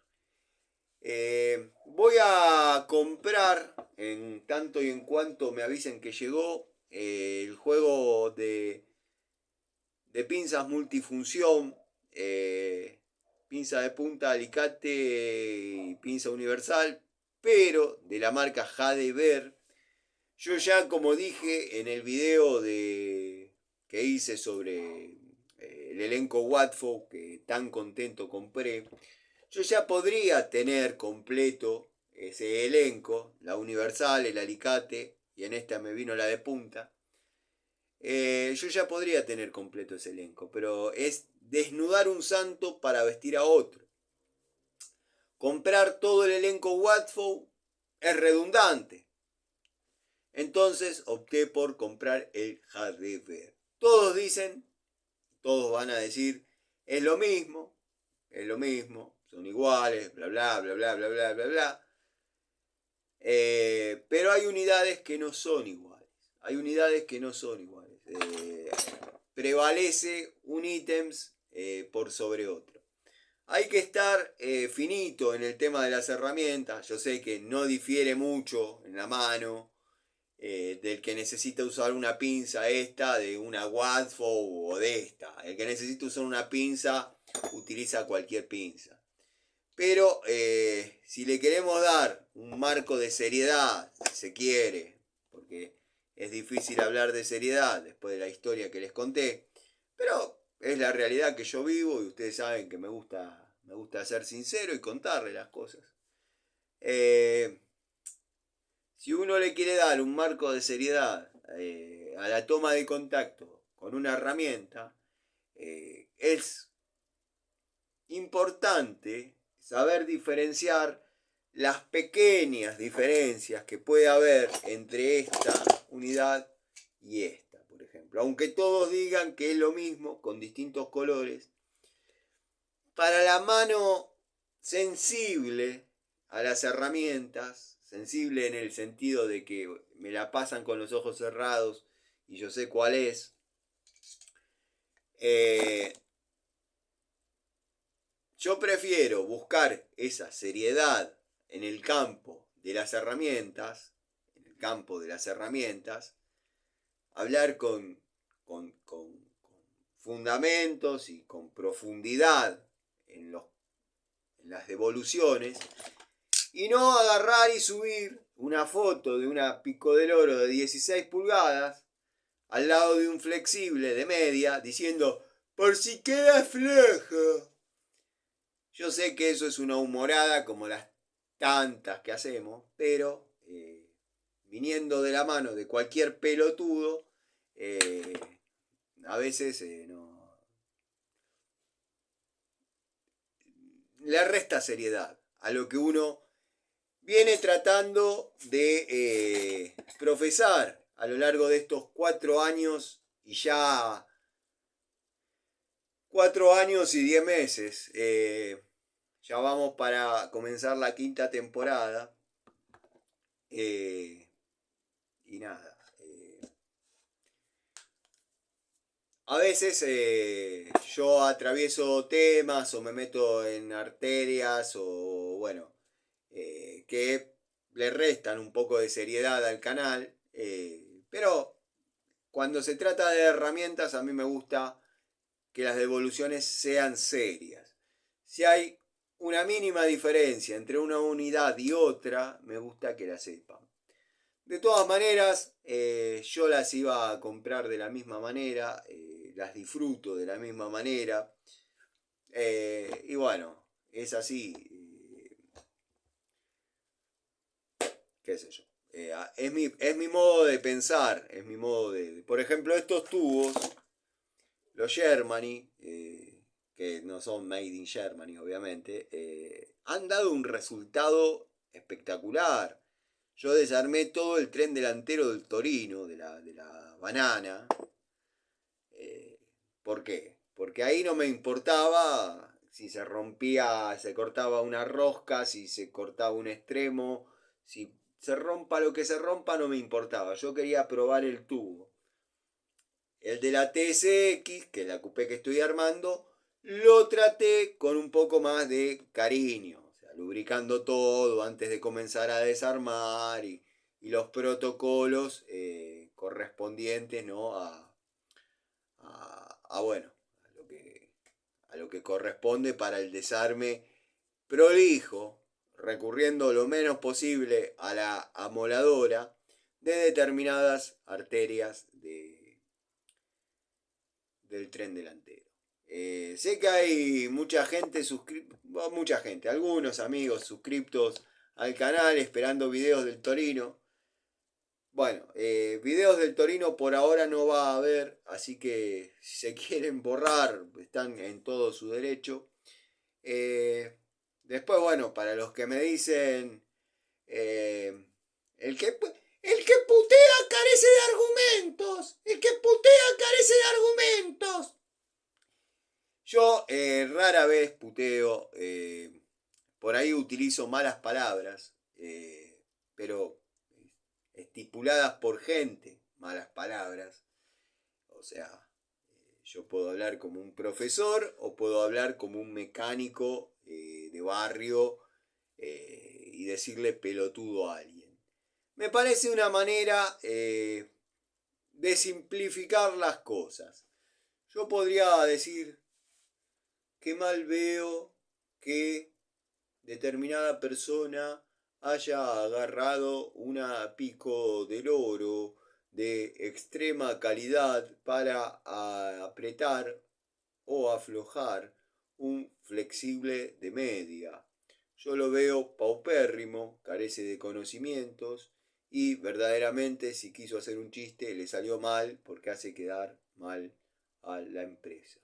Voy a comprar, en tanto y en cuanto me avisen que llegó, el juego de pinzas multifunción, pinza de punta, alicate y pinza universal, pero de la marca Jadever. Yo ya, como dije en el video que hice sobre el elenco Watford, que tan contento compré, yo ya podría tener completo ese elenco, la universal, el alicate, y en esta me vino la de punta. Yo ya podría tener completo ese elenco, pero es desnudar un santo para vestir a otro. Comprar todo el elenco Watford es redundante. Entonces opté por comprar el Jadever. Todos dicen, todos van a decir, es lo mismo, son iguales, bla bla bla bla bla bla bla bla. Pero hay unidades que no son iguales. Prevalece un ítems por sobre otro. Hay que estar finito en el tema de las herramientas. Yo sé que no difiere mucho en la mano del que necesita usar una pinza esta, de una Watford o de esta. El que necesita usar una pinza utiliza cualquier pinza. Pero si le queremos dar un marco de seriedad, si se quiere, porque es difícil hablar de seriedad después de la historia que les conté, pero es la realidad que yo vivo y ustedes saben que me gusta ser sincero y contarle las cosas. Si uno le quiere dar un marco de seriedad a la toma de contacto con una herramienta, es importante saber diferenciar las pequeñas diferencias que puede haber entre esta unidad y esta, por ejemplo. Aunque todos digan que es lo mismo, con distintos colores, para la mano sensible a las herramientas, sensible en el sentido de que me la pasan con los ojos cerrados y yo sé cuál es, yo prefiero buscar esa seriedad en el campo de las herramientas, hablar con fundamentos y con profundidad en las devoluciones, y no agarrar y subir una foto de una Pico del Oro de 16 pulgadas al lado de un flexible de media diciendo, por si queda flojo. Yo sé que eso es una humorada como las tantas que hacemos, pero viniendo de la mano de cualquier pelotudo, a veces no le resta seriedad a lo que uno viene tratando de profesar a lo largo de estos 4 años y ya 4 años y 10 meses. Ya vamos para comenzar la 5ª temporada. Y nada. A veces yo atravieso temas o me meto en arterias o bueno, que le restan un poco de seriedad al canal. Pero cuando se trata de herramientas a mí me gusta que las devoluciones sean serias. Si hay una mínima diferencia entre una unidad y otra, me gusta que la sepan. De todas maneras, yo las iba a comprar de la misma manera, las disfruto de la misma manera. Y bueno, es así. Qué sé yo. Es mi modo de pensar, es mi modo de... Por ejemplo, estos tubos, los Germany, que no son made in Germany, obviamente, han dado un resultado espectacular. Yo desarmé todo el tren delantero del Torino, de la banana. ¿Por qué? Porque ahí no me importaba si se rompía, se cortaba una rosca, si se cortaba un extremo, si se rompa lo que se rompa, no me importaba. Yo quería probar el tubo. El de la TSX, que es la coupé que estoy armando, lo traté con un poco más de cariño. O sea, lubricando todo antes de comenzar a desarmar y los protocolos correspondientes, ¿no? Bueno, a lo que corresponde para el desarme prolijo, recurriendo lo menos posible a la amoladora de determinadas arterias del tren delantero. Sé que hay mucha gente algunos amigos suscriptos al canal esperando videos del Torino. Bueno, videos del Torino por ahora no va a haber, así que si se quieren borrar, están en todo su derecho. Después, bueno, para los que me dicen, el que, el que putea carece de argumentos, el que putea carece de argumentos. Yo rara vez puteo, por ahí utilizo malas palabras, pero estipuladas por gente, malas palabras. O sea, yo puedo hablar como un profesor o puedo hablar como un mecánico de barrio y decirle pelotudo a alguien. Me parece una manera de simplificar las cosas. Yo podría decir que mal veo que determinada persona haya agarrado una pico del oro de extrema calidad para apretar o aflojar un flexible de media. Yo lo veo paupérrimo, carece de conocimientos y verdaderamente si quiso hacer un chiste le salió mal porque hace quedar mal a la empresa.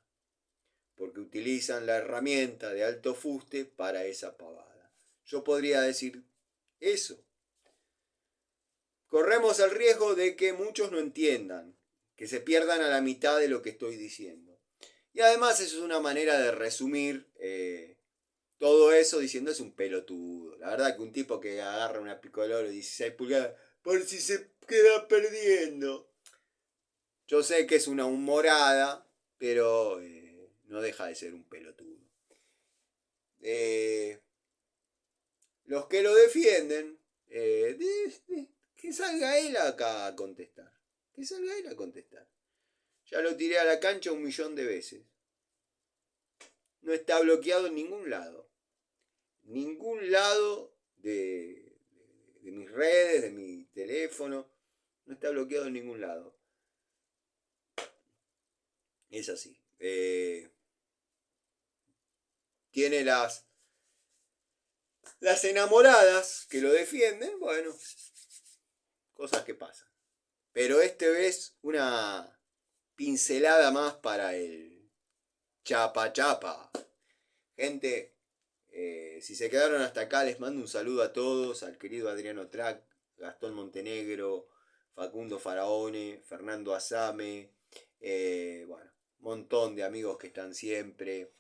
Porque utilizan la herramienta de alto fuste para esa pavada. Yo podría decir eso. Corremos el riesgo de que muchos no entiendan, que se pierdan a la mitad de lo que estoy diciendo. Y además eso es una manera de resumir todo eso diciendo es un pelotudo. La verdad que un tipo que agarra una pico de oro de 16 pulgadas por si se queda perdiendo. Yo sé que es una humorada, pero no deja de ser un pelotudo. Los que lo defienden, que salga él acá a contestar. Que salga él a contestar. Ya lo tiré a la cancha 1.000.000 de veces. No está bloqueado en ningún lado. Ningún lado de mis redes, de mi teléfono. No está bloqueado en ningún lado. Es así. Tiene las enamoradas que lo defienden. Bueno, cosas que pasan. Pero este es una pincelada más para el chapa chapa. Gente, si se quedaron hasta acá, les mando un saludo a todos, al querido Adriano Track, Gastón Montenegro, Facundo Faraone, Fernando Azame, bueno, montón de amigos que están siempre,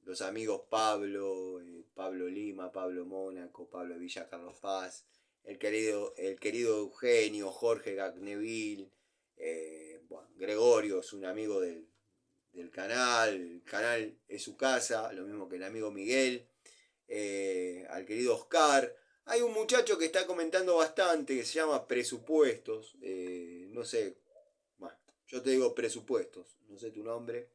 los amigos Pablo, Pablo Lima, Pablo Mónaco, Pablo Villa Carlos Paz, el querido Eugenio, Jorge Gagneville, bueno, Gregorio es un amigo del canal, el canal es su casa, lo mismo que el amigo Miguel, al querido Oscar. Hay un muchacho que está comentando bastante que se llama Presupuestos, no sé, bueno, yo te digo Presupuestos, no sé tu nombre.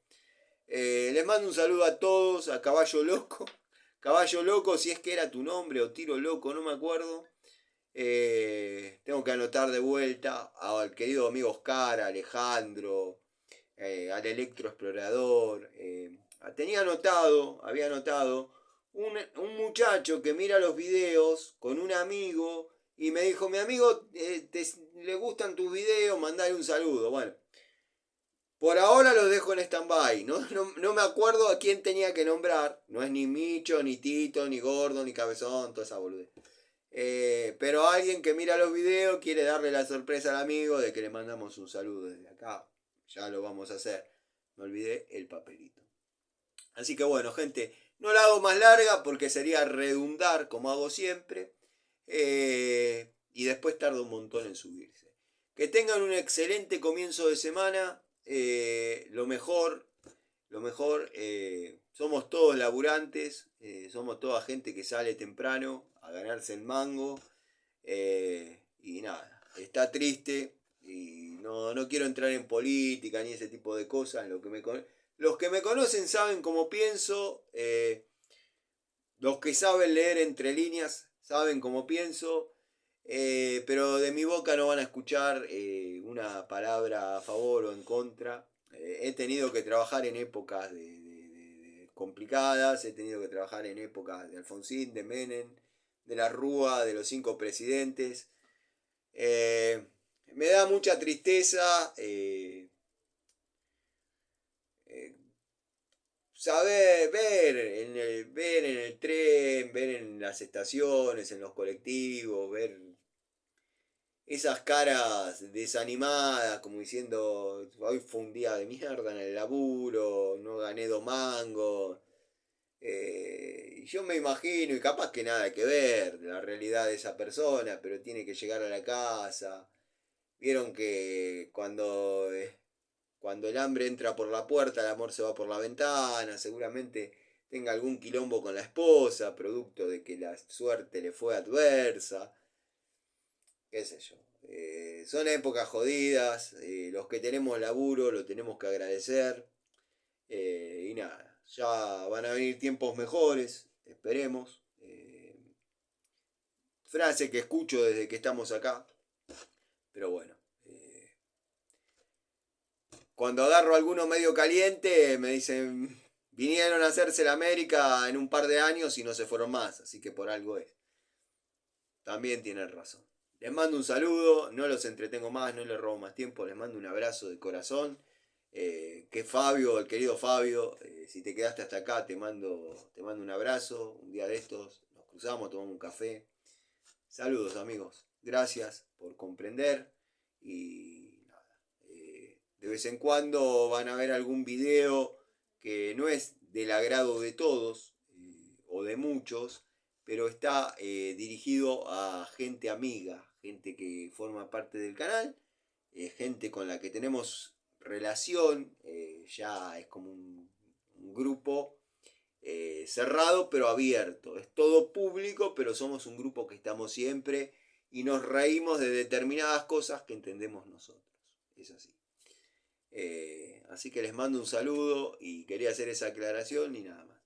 Les mando un saludo a todos, a Caballo Loco. Caballo Loco, si es que era tu nombre, o Tiro Loco, no me acuerdo. Tengo que anotar de vuelta al querido amigo Oscar, a Alejandro, al Electroexplorador. Había anotado un muchacho que mira los videos con un amigo y me dijo, mi amigo le gustan tus videos, mandale un saludo. Bueno, Por ahora lo dejo en stand-by. No me acuerdo a quién tenía que nombrar. No es ni Micho, ni Tito, ni Gordo, ni Cabezón, toda esa boludez. Pero alguien que mira los videos quiere darle la sorpresa al amigo de que le mandamos un saludo desde acá. Ya lo vamos a hacer. Me olvidé el papelito. Así que bueno, gente, no la hago más larga porque sería redundar como hago siempre. Y después tarda un montón en subirse. Que tengan un excelente comienzo de semana. Lo mejor. Somos todos laburantes. Somos toda gente que sale temprano a ganarse el mango. Y nada, está triste. Y no quiero entrar en política ni ese tipo de cosas. Los que me conocen saben cómo pienso. Los que saben leer entre líneas saben cómo pienso. Pero de mi boca no van a escuchar una palabra a favor o en contra. He tenido que trabajar en épocas de complicadas. He tenido que trabajar en épocas de Alfonsín, de Menem, de la Rúa, de los 5 presidentes. Me da mucha tristeza saber, ver en el tren, ver en las estaciones, en los colectivos, ver esas caras desanimadas, como diciendo, hoy fue un día de mierda en el laburo, no gané 2 mangos. Y yo me imagino, y capaz que nada que ver la realidad de esa persona, pero tiene que llegar a la casa. Vieron que cuando el hambre entra por la puerta, el amor se va por la ventana. Seguramente tenga algún quilombo con la esposa, producto de que la suerte le fue adversa. Qué sé yo. Son épocas jodidas. Los que tenemos laburo lo tenemos que agradecer. Y nada, ya van a venir tiempos mejores, esperemos. Frase que escucho desde que estamos acá. Pero bueno. Cuando agarro a alguno medio caliente, me dicen, vinieron a hacerse la América en un par de años y no se fueron más, así que por algo es. También tienen razón. Les mando un saludo, no los entretengo más, no les robo más tiempo, les mando un abrazo de corazón. Que Fabio, el querido Fabio, si te quedaste hasta acá, te mando un abrazo. Un día de estos nos cruzamos, tomamos un café. Saludos amigos, gracias por comprender y de vez en cuando van a ver algún video que no es del agrado de todos o de muchos, pero está dirigido a gente amiga, gente que forma parte del canal, gente con la que tenemos relación, ya es como un grupo cerrado pero abierto. Es todo público, pero somos un grupo que estamos siempre y nos reímos de determinadas cosas que entendemos nosotros. Es así. Así que les mando un saludo y quería hacer esa aclaración y nada más.